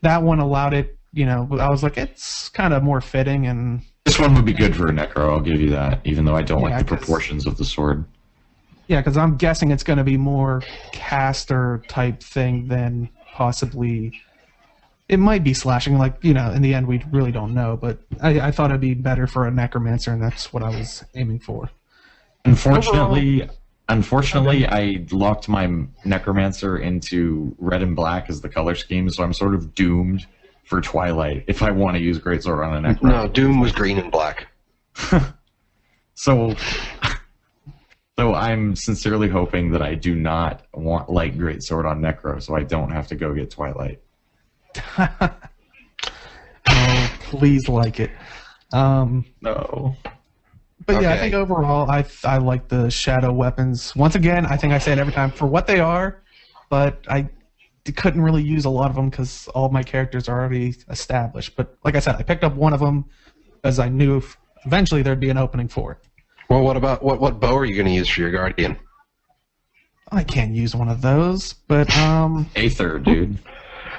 that one allowed it. I was like it's kind of more fitting, and this one would be good for a Necro. I'll give you that, even though I don't like the 'cause- proportions of the sword. Yeah, because I'm guessing it's going to be more caster type thing than possibly. It might be slashing, like in the end we really don't know, but I thought it'd be better for a Necromancer, and that's what I was aiming for. Unfortunately, I locked my Necromancer into red and black as the color scheme, so I'm sort of doomed for Twilight if I want to use Greatsword on a Necromancer. No, Doom was green and black. So I'm sincerely hoping that I do not want like Greatsword on Necro, so I don't have to go get Twilight. Oh, please like it. No. But yeah, I Okay. think overall I like the shadow weapons. Once again, I think I say it every time for what they are, but I couldn't really use a lot of them because all of my characters are already established. But like I said, I picked up one of them because I knew eventually there'd be an opening for it. Well, what about what bow are you going to use for your Guardian? I can't use one of those, but Aether, dude.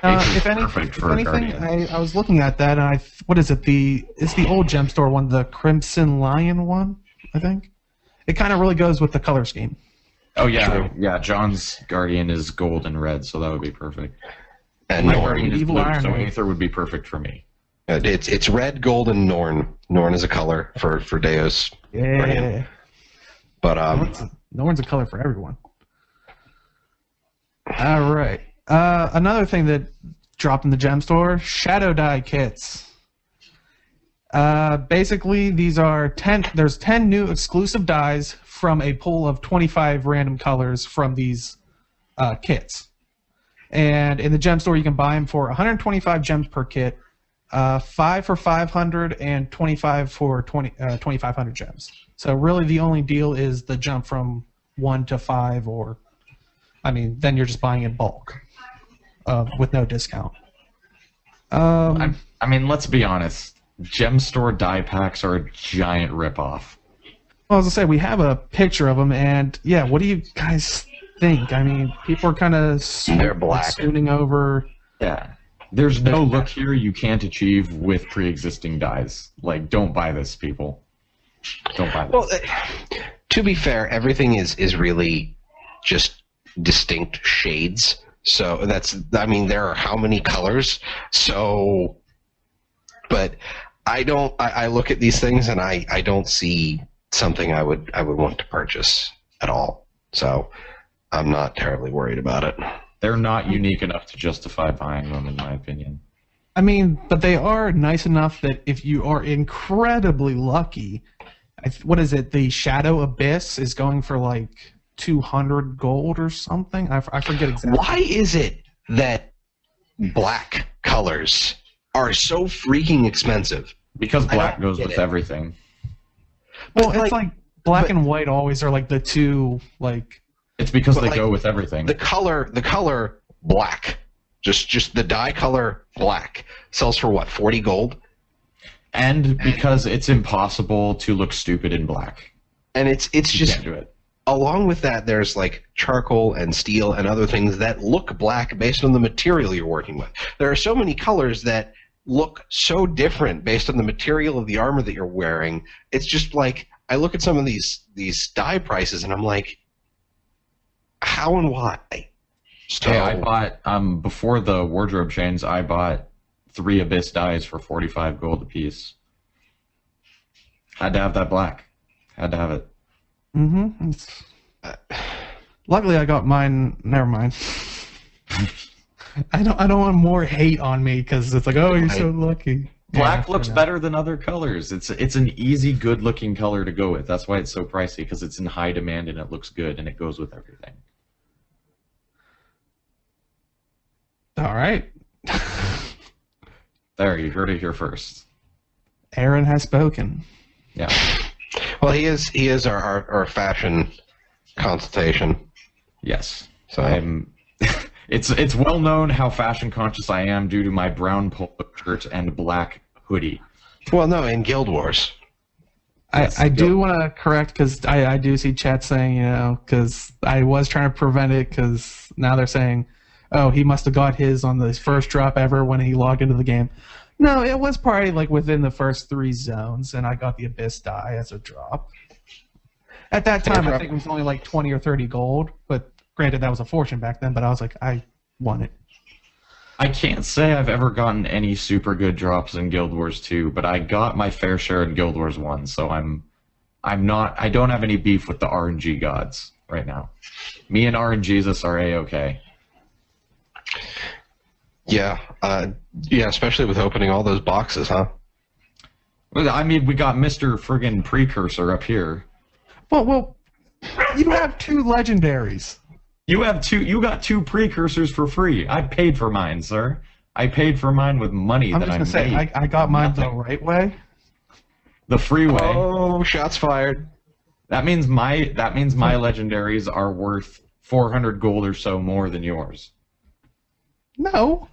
if perfect for a anything, Guardian. I was looking at that, and what is it? It's the old gem store one, the Crimson Lion one, I think. It kind of really goes with the color scheme. Oh yeah, yeah. John's Guardian is gold and red, so that would be perfect. And My Norn. Guardian- Is Evil blue, Iron so Man. Aether would be perfect for me. It's red, gold, and Norn. Norn is a color for Deus. Yeah. Guardian. But No one's a color for everyone. All right. Another thing that dropped in the gem store: shadow die kits. Basically, these are 10. There's 10 new exclusive dies from a pool of 25 random colors from these kits. And in the gem store, you can buy them for 125 gems per kit, 5 for 500, and 25 for 2,500 gems. So really, the only deal is the jump from 1 to 5, or then you're just buying in bulk with no discount. Let's be honest. Gem store die packs are a giant ripoff. Well, as I say, we have a picture of them, and yeah, what do you guys think? People are kind of They're black. swooning over. Yeah. There's no look here you can't achieve with pre-existing dies. Like, don't buy this, people. Don't buy this. well, to be fair, everything is really just distinct shades. So there are how many colors? So, but I don't. I look at these things and I don't see something I would want to purchase at all. So I'm not terribly worried about it. They're not unique enough to justify buying them, in my opinion. I mean, but they are nice enough that if you are incredibly lucky, what is it? The Shadow Abyss is going for like 200 gold or something. I forget exactly. Why is it that black colors are so freaking expensive? Because black goes with everything. Well, it's like black and white always are like the two like. It's because they go with everything. The color black, just the dye color black sells for what, 40 gold? And because it's impossible to look stupid in black. And it's just can't do it. Along with that, there's like charcoal and steel and other things that look black based on the material you're working with. There are so many colors that look so different based on the material of the armor that you're wearing. It's just like I look at some of these dye prices and I'm like, how and why? So, hey, I bought before the wardrobe change. I bought 3 Abyss dyes for 45 gold apiece. Had to have that black. Had to have it. Mm-hmm. Luckily, I got mine. Never mind. I don't want more hate on me because it's like, oh, you're so lucky. Black looks better than other colors. It's an easy, good-looking color to go with. That's why it's so pricey, because it's in high demand and it looks good and it goes with everything. All right. There, you heard it here first. Aaron has spoken. Yeah. Well, he is our fashion consultation. Yes. So I'm. It's well known how fashion conscious I am due to my brown polo shirt and black hoodie. Well, no, in Guild Wars. I do want to correct because I do see chat saying, because I was trying to prevent it because now they're saying, oh, he must have got his on the first drop ever when he logged into the game. No, it was probably like within the first 3 zones, and I got the Abyss die as a drop. At that time, I think it was only like 20 or 30 gold, but granted, that was a fortune back then, but I was like, I want it. I can't say I've ever gotten any super good drops in Guild Wars 2, but I got my fair share in Guild Wars 1, so I don't have any beef with the RNG gods right now. Me and RNGesus are A-okay. Yeah, especially with opening all those boxes, huh? I mean, we got Mr. Friggin' Precursor up here. Well, you have 2 legendaries. You got 2 precursors for free. I paid for mine, sir. I paid for mine with money that I made. I'm just gonna say, I got mine the right way. The free way. Oh, shots fired. That means my legendaries are worth 400 gold or so more than yours. No.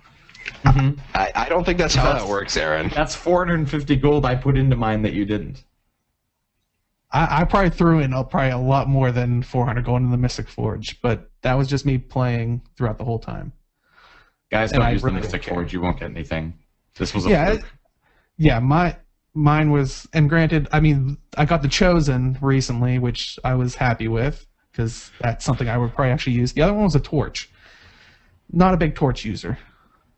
Mm-hmm. I don't think that's how that works, Aaron. That's 450 gold I put into mine that you didn't. I probably threw in probably a lot more than 400 gold in the Mystic Forge, but that was just me playing throughout the whole time. Guys, don't use the Mystic Forge. You won't get anything. This was a fluke. Yeah, mine was, and granted, I mean, I got the Chosen recently, which I was happy with, because that's something I would probably actually use. The other one was a Torch. Not a big Torch user.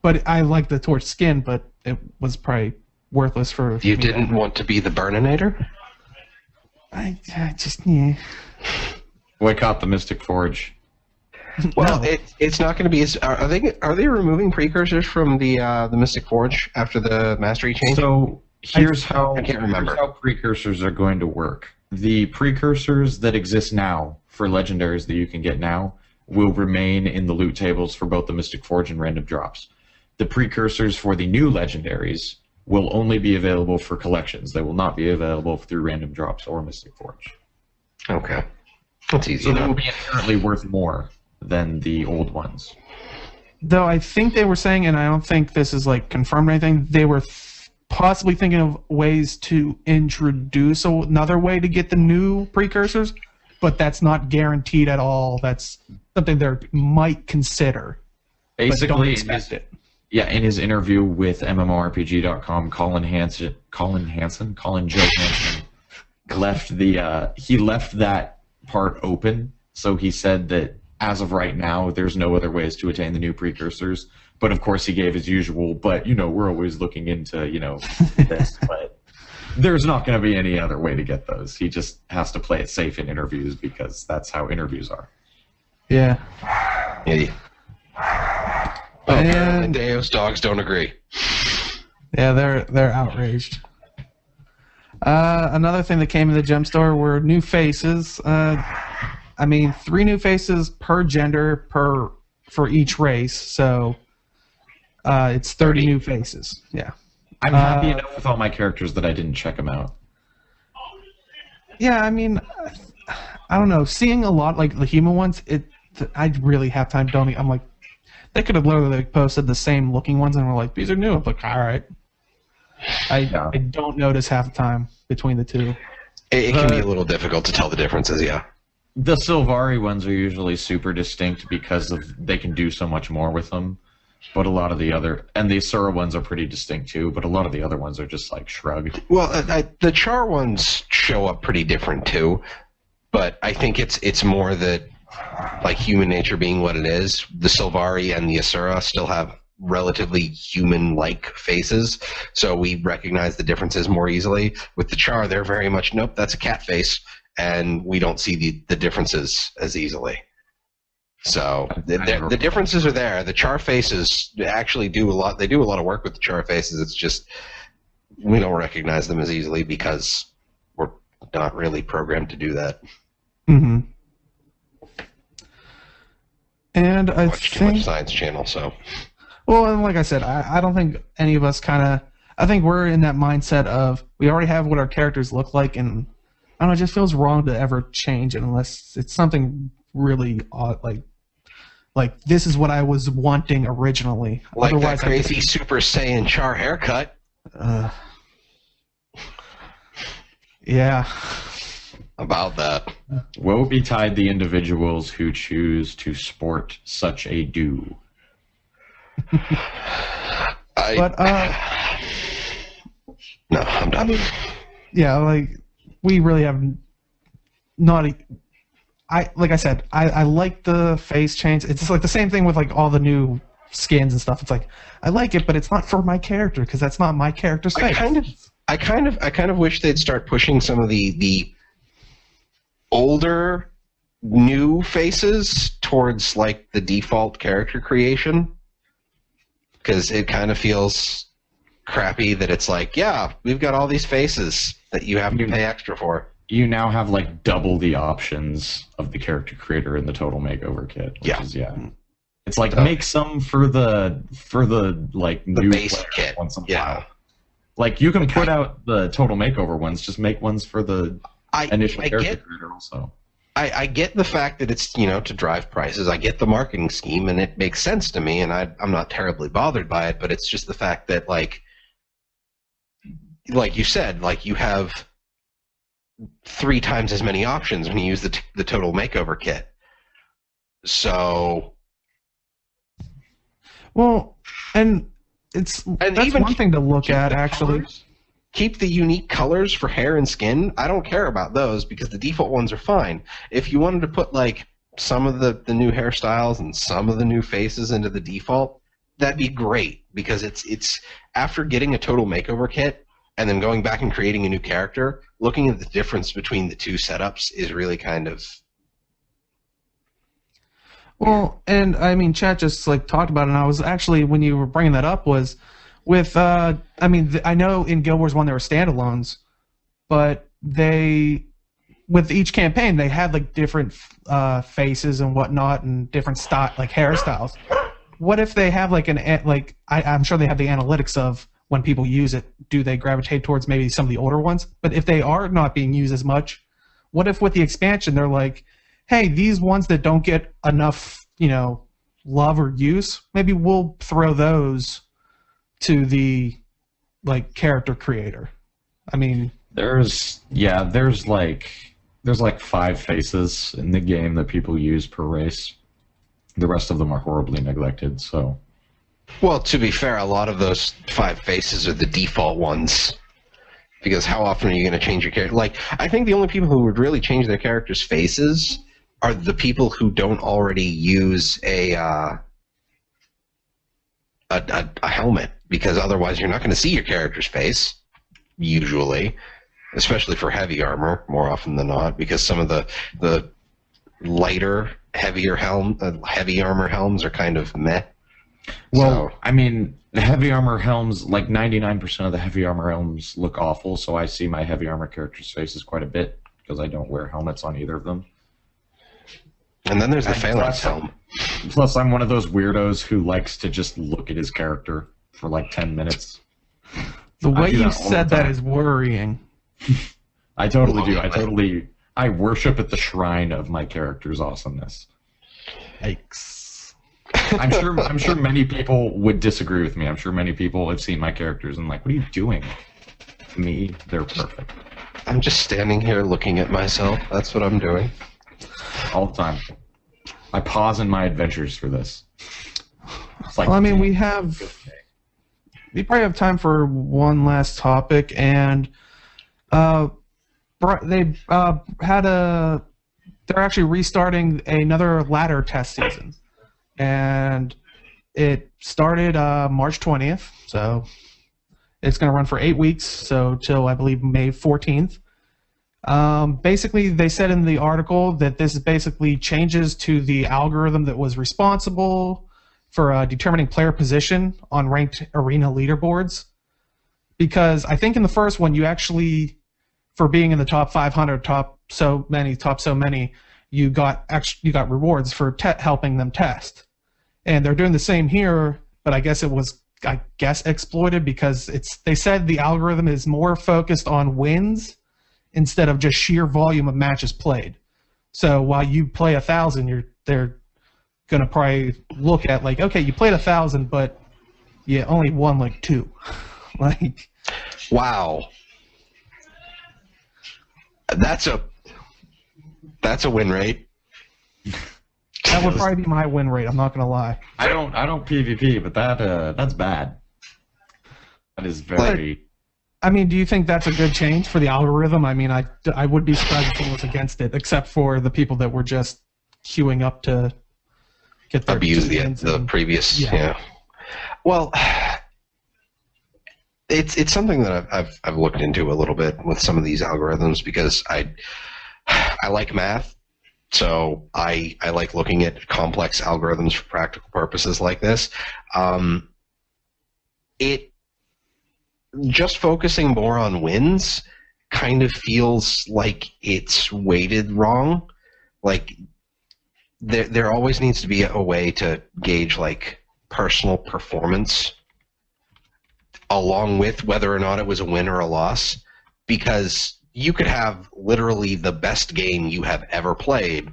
But I like the Torch skin, but it was probably worthless for... You didn't want to be the Burninator? I just, yeah. Boycott the Mystic Forge. Well, no. It's not going to be... Are they removing precursors from the Mystic Forge after the Mastery change? So here's how precursors are going to work. The precursors that exist now for legendaries that you can get now will remain in the loot tables for both the Mystic Forge and random drops. The precursors for the new legendaries will only be available for collections. They will not be available through random drops or Mystic Forge. Okay. That's easy. So they will be inherently worth more than the old ones. Though I think they were saying, and I don't think this is like confirmed or anything, they were possibly thinking of ways to introduce another way to get the new precursors, but that's not guaranteed at all. That's something they might consider. Basically, but don't expect it. Yeah, in his interview with MMORPG.com, Colin Joe Hansen left that part open. So he said that as of right now, there's no other ways to attain the new precursors. But of course, he gave his usual, but, we're always looking into, this. But there's not going to be any other way to get those. He just has to play it safe in interviews because that's how interviews are. Yeah. Yeah. And Deo's dogs don't agree. Yeah, they're outraged. Another thing that came in the gem store were new faces. 3 new faces per gender for each race. So it's 30 new faces. Yeah. I'm happy enough with all my characters that I didn't check them out. Yeah, I don't know. Seeing a lot like the human ones, I really have time. I'm like, they could have literally posted the same looking ones and were like, these are new. I'm like, all right. I don't notice half the time between the two. It can be a little difficult to tell the differences, yeah. The Sylvari ones are usually super distinct because they can do so much more with them. But a lot of the other, and the Asura ones are pretty distinct too, but a lot of the other ones are just like shrugged. Well, the Char ones show up pretty different too, but I think it's more that, like, human nature being what it is, the Sylvari and the Asura still have relatively human-like faces, so we recognize the differences more easily. With the Char, they're very much, nope, that's a cat face, and we don't see the differences as easily. So the differences are there. The Char faces actually do a lot. They do a lot of work with the Char faces. It's just we don't recognize them as easily because we're not really programmed to do that. Mm-hmm. And I watch too much Science Channel, so. Well, and like I said, I don't think any of us I think we're in that mindset of we already have what our characters look like, and I don't know, it just feels wrong to ever change it unless it's something really odd, like this is what I was wanting originally. Like otherwise, that crazy Super Saiyan Char haircut. Yeah. About that. Woe betide the individuals who choose to sport such a do. No, I'm done. Yeah, like we really have not. Like I said, I like the face change. It's just like the same thing with like all the new skins and stuff. It's like I like it, but it's not for my character because that's not my character's face. I kind of wish they'd start pushing some of the older new faces towards like the default character creation, because it kind of feels crappy that it's like, yeah, we've got all these faces that you have to pay extra for. You now have like double the options of the character creator in the total makeover kit. Which is, it's like make some for the like the new base kit. Once in a while. Like you can put out the total makeover ones, just make ones for the initial character creator also. I get the fact that it's, to drive prices. I get the marketing scheme, and it makes sense to me, and I'm not terribly bothered by it. But it's just the fact that like you said, like you have 3 times as many options when you use the total makeover kit. So, well, and that's even one thing to look at actually. Keep the unique colors for hair and skin. I don't care about those because the default ones are fine. If you wanted to put like some of the new hairstyles and some of the new faces into the default, that'd be great, because it's after getting a total makeover kit and then going back and creating a new character, looking at the difference between the two setups is really kind of well, and I mean, chat just like talked about it, and I was actually, when you were bringing that up, was with I know in Guild Wars 1 there were standalones, but with each campaign they had like different faces and whatnot and different hairstyles. What if they have like I'm sure they have the analytics of when people use it, do they gravitate towards maybe some of the older ones? But if they are not being used as much, what if with the expansion they're like, hey, these ones that don't get enough, love or use, maybe we'll throw those to the like character creator. I mean, there's like 5 faces in the game that people use per race. The rest of them are horribly neglected, so. Well, to be fair, a lot of those 5 faces are the default ones. Because how often are you going to change your character? Like, I think the only people who would really change their characters' faces are the people who don't already use a helmet, because otherwise you're not going to see your character's face, usually, especially for heavy armor, more often than not, because some of the lighter, heavy armor helms are kind of meh. Well, So, I mean, the heavy armor helms, like 99% of the heavy armor helms look awful, so I see my heavy armor character's faces quite a bit because I don't wear helmets on either of them. and then there's the And phalanx helm. Plus, I'm one of those weirdos who likes to just look at his character for like 10 minutes. The I way do you that all the said that time. is worrying. I totally do. I worship at the shrine of my character's awesomeness. Yikes. I'm sure many people would disagree with me. I'm sure many people have seen my characters and like, what are you doing? To me, they're perfect. I'm just standing here looking at myself. That's what I'm doing. All the time. I pause in my adventures for this. It's like, Well, I mean, we probably have time for one last topic, and they're actually restarting another ladder test season, and it started March 20th, so it's going to run for 8 weeks, so till I believe May 14th. Basically, they said in the article that this basically changes to the algorithm that was responsible for determining player position on ranked arena leaderboards. Because I think in the first one, you actually, for being in the top 500, top so many, you got rewards for helping them test. And they're doing the same here, but I guess it was exploited because they said the algorithm is more focused on wins instead of just sheer volume of matches played. So while you play 1,000, they're gonna probably look at like, okay, you played 1,000, but you only won like 2. Like, Wow. That's a win rate. that would probably be my win rate. I'm not gonna lie. I don't PvP, but that's bad. That is very. I mean, do you think that's a good change for the algorithm? I mean, I would be surprised if it was against it, except for the people that were just queuing up to get their Abuse wins the and- previous. yeah. Yeah. Well, it's something that I've looked into a little bit with some of these algorithms, because I like math, so I like looking at complex algorithms for practical purposes like this. Just focusing more on wins kind of feels like it's weighted wrong. Like there always needs to be a way to gauge like personal performance along with whether or not it was a win or a loss, because you could have literally the best game you have ever played,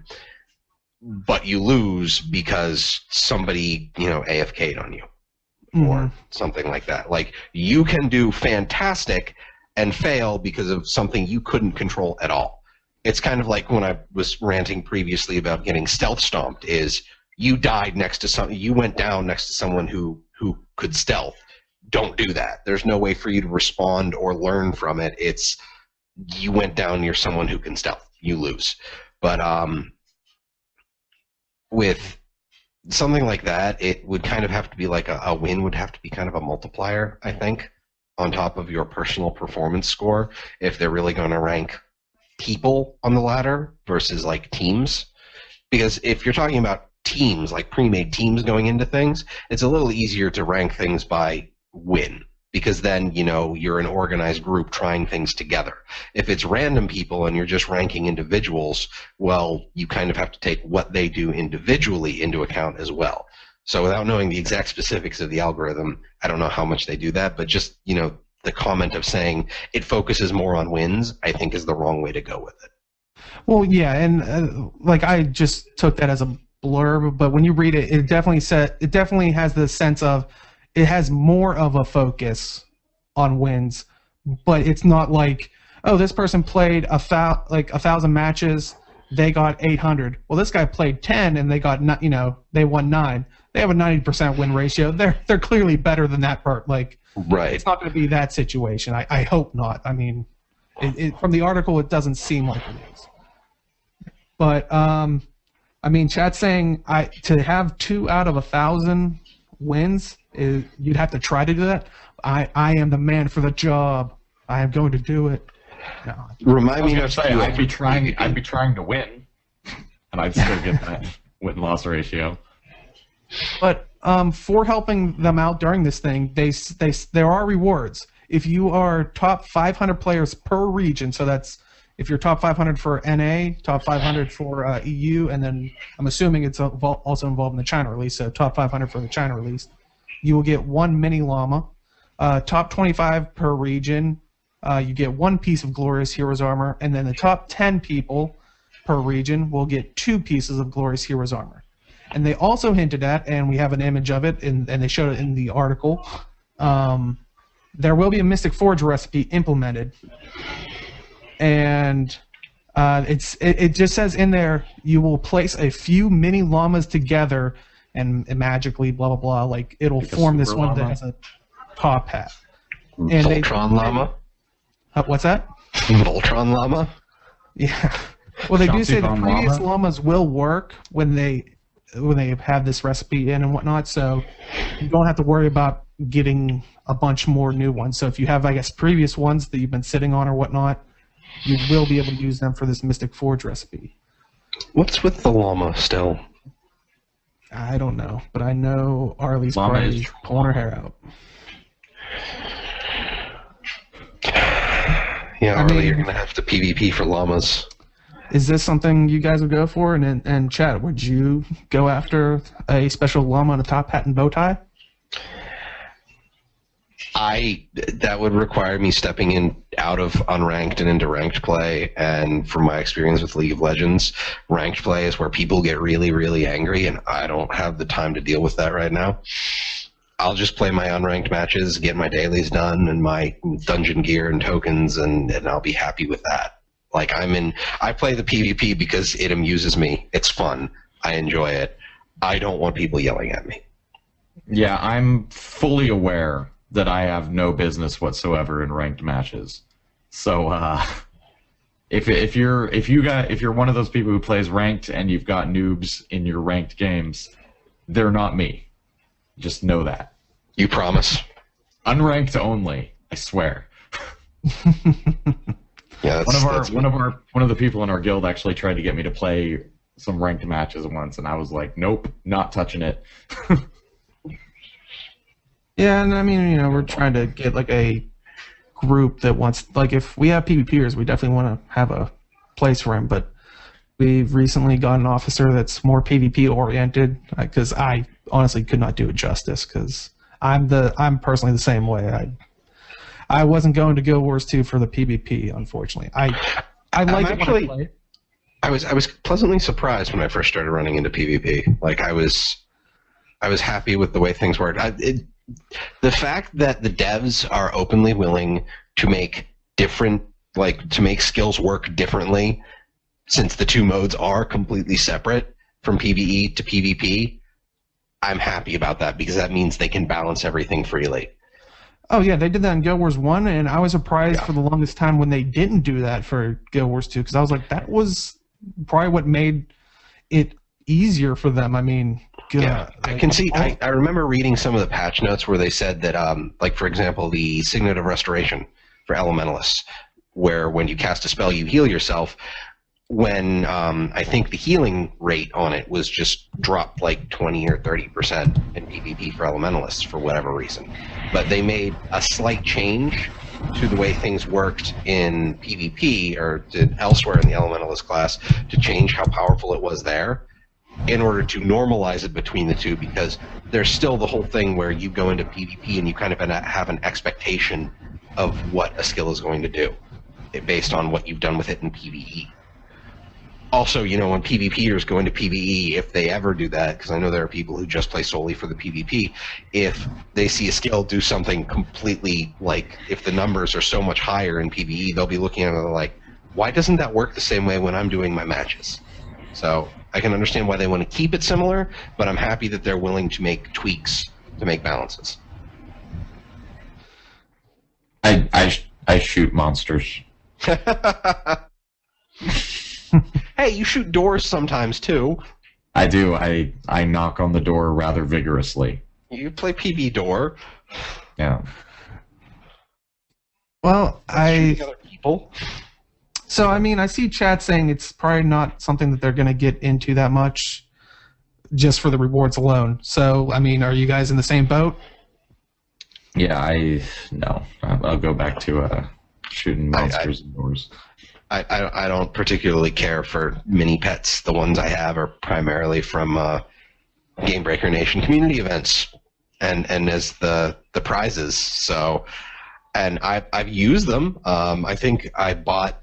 but you lose because somebody, AFK'd on you. Or something like that. Like, you can do fantastic and fail because of something you couldn't control at all. It's kind of like when I was ranting previously about getting stealth stomped, is you died next to you went down next to someone who could stealth. Don't do that. There's no way for you to respond or learn from it. It's you went down near someone who can stealth. You lose. But with something like that, it would kind of have to be like a win would have to be kind of a multiplier, I think, on top of your personal performance score, if they're really going to rank people on the ladder versus like teams. Because if you're talking about teams, like pre-made teams going into things, it's a little easier to rank things by win, because then you're an organized group trying things together. If it's random people and you're just ranking individuals, well, you kind of have to take what they do individually into account as well. So without knowing the exact specifics of the algorithm, I don't know how much they do that, but just the comment of saying it focuses more on wins, I think is the wrong way to go with it. Well, yeah, and like I just took that as a blurb, but when you read it, it definitely has the sense of it has more of a focus on wins, but it's not like, oh, this person played 1,000 matches, they got 800. Well, this guy played 10 and they got they won 9. They have a 90% win ratio. They're clearly better than that part. Like, right. It's not going to be that situation. I hope not. I mean, from the article, it doesn't seem like it is. But I mean, chat's saying to have 2 out of 1,000 wins, you'd have to try to do that. I am the man for the job. I am going to do it. No. Remind me to say, I'd be trying to win, and I'd still get that win-loss ratio. But for helping them out during this thing, there are rewards. If you are top 500 players per region, so that's if you're top 500 for NA, top 500 for EU, and then I'm assuming it's also involved in the China release, so top 500 for the China release, you will get 1 mini llama. Top 25 per region, you get 1 piece of Glorious Heroes armor, and then the top 10 people per region will get 2 pieces of Glorious Heroes armor. And they also hinted at, and we have an image of it, and they showed it in the article, there will be a Mystic Forge recipe implemented. And it just says in there, you will place a few mini llamas together and magically blah, blah, blah, like it'll form this one that has a top hat. And Voltron llama? What's that? Voltron llama? Yeah. Well, they do say the previous llamas will work when they have this recipe in and whatnot, so you don't have to worry about getting a bunch more new ones. So if you have, I guess, previous ones that you've been sitting on or whatnot, you will be able to use them for this Mystic Forge recipe. What's with the llama still? I don't know, but I know Arlie's probably pulling her hair out. Yeah, Arlie, you're going to have to PvP for llamas. Is this something you guys would go for? And Chad, would you go after a special llama on a top hat and bow tie? That would require me stepping in out of unranked and into ranked play, and from my experience with League of Legends, ranked play is where people get really, really angry, and I don't have the time to deal with that right now. I'll just play my unranked matches, get my dailies done, and my dungeon gear and tokens, and I'll be happy with that. Like, I play the PvP because it amuses me. It's fun. I enjoy it. I don't want people yelling at me. Yeah, I'm fully aware that I have no business whatsoever in ranked matches. So if you're one of those people who plays ranked and you've got noobs in your ranked games, they're not me. Just know that. You promise? Unranked only, I swear. Yeah, one of the people in our guild actually tried to get me to play some ranked matches once, and I was like, nope, not touching it. Yeah, and I mean, we're trying to get like a group that wants, like, if we have PvPers, we definitely want to have a place for him, but we've recently got an officer that's more PvP oriented, because I honestly could not do it justice, because I'm personally the same way. I wasn't going to Guild Wars 2 for the PvP, unfortunately. I like it when I play. I was pleasantly surprised when I first started running into PvP. Like, I was happy with the way things worked. The fact that the devs are openly willing to make to make skills work differently, since the two modes are completely separate from PvE to PvP, I'm happy about that, because that means they can balance everything freely. Oh yeah, they did that in Guild Wars 1, and I was surprised for the longest time when they didn't do that for Guild Wars 2, because I was like, that was probably what made it easier for them. I mean, yeah, I can see. I remember reading some of the patch notes where they said that, like, for example, the Signet of Restoration for Elementalists, where when you cast a spell, you heal yourself. When I think the healing rate on it was just dropped like 20 or 30% in PvP for Elementalists for whatever reason. But they made a slight change to the way things worked in PvP or elsewhere in the Elementalist class to change how powerful it was there, in order to normalize it between the two, because there's still the whole thing where you go into PvP and you kind of have an expectation of what a skill is going to do based on what you've done with it in PvE. Also, when PvPers go into PvE, if they ever do that, because I know there are people who just play solely for the PvP, if they see a skill do something completely, like, if the numbers are so much higher in PvE, they'll be looking at it like, why doesn't that work the same way when I'm doing my matches? So I can understand why they want to keep it similar, but I'm happy that they're willing to make tweaks to make balances. I shoot monsters. Hey, you shoot doors sometimes too. I do. I knock on the door rather vigorously. You play PB door. Yeah. Well, Shooting other people. So, I mean, I see chat saying it's probably not something that they're going to get into that much just for the rewards alone. So, I mean, are you guys in the same boat? Yeah, no. I'll go back to shooting monsters indoors. I don't particularly care for mini pets. The ones I have are primarily from Game Breaker Nation community events and as the prizes. So, and I've used them. I think I got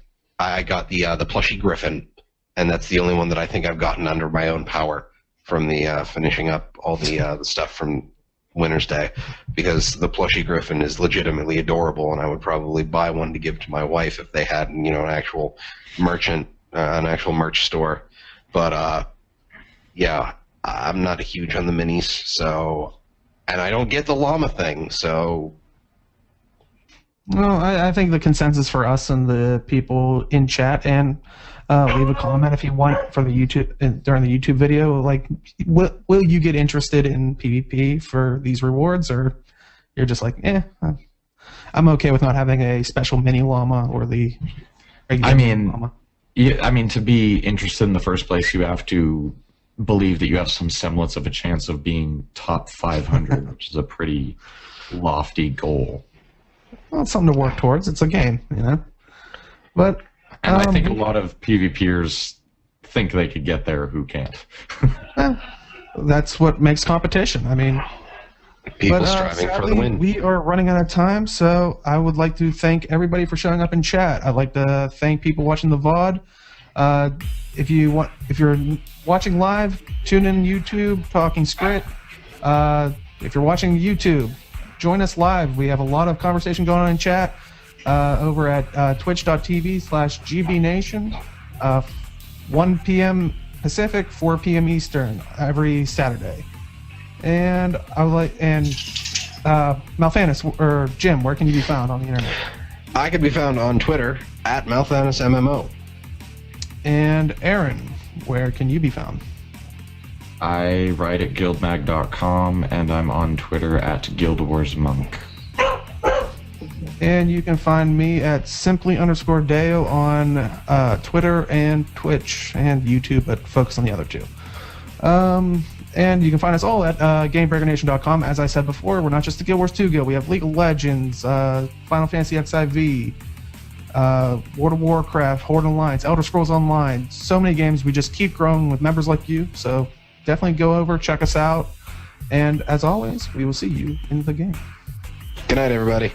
the plushy griffin, and that's the only one that I think I've gotten under my own power from the finishing up all the stuff from Winter's Day, because the plushy griffin is legitimately adorable, and I would probably buy one to give to my wife if they had, an actual merchant, an actual merch store. But yeah, I'm not a huge on the minis, so, and I don't get the llama thing, so. Well, I think the consensus for us and the people in chat, and leave a comment if you want for the YouTube during the YouTube video. Like, will you get interested in PvP for these rewards, or you're just like, I'm okay with not having a special mini llama or the regular llama. Yeah, I mean, to be interested in the first place, you have to believe that you have some semblance of a chance of being top 500, which is a pretty lofty goal. Well, it's something to work towards. It's a game, But and I think a lot of PvPers think they could get there who can't. That's what makes competition. I mean, people striving for the win. We are running out of time, so I would like to thank everybody for showing up in chat. I'd like to thank people watching the VOD. If you're watching live, tune in YouTube, Talking Skritt. If you're watching YouTube, join us live. We have a lot of conversation going on in chat over at twitch.tv/GBNation, 1 p.m. Pacific, 4 p.m. Eastern, every Saturday. And I would like, Malthanis or Jim, where can you be found on the internet? I can be found on Twitter at MalthanisMMO. And Aaron, where can you be found? I write at guildmag.com, and I'm on Twitter at GuildWarsMonk. And you can find me at simply_Deo on Twitter and Twitch and YouTube, but focus on the other two. And you can find us all at GameBreakerNation.com. As I said before, we're not just the Guild Wars 2 guild. We have League of Legends, Final Fantasy XIV, World of Warcraft, Horde Alliance, Elder Scrolls Online. So many games. We just keep growing with members like you. So definitely go over, check us out. And as always, we will see you in the game. Good night, everybody.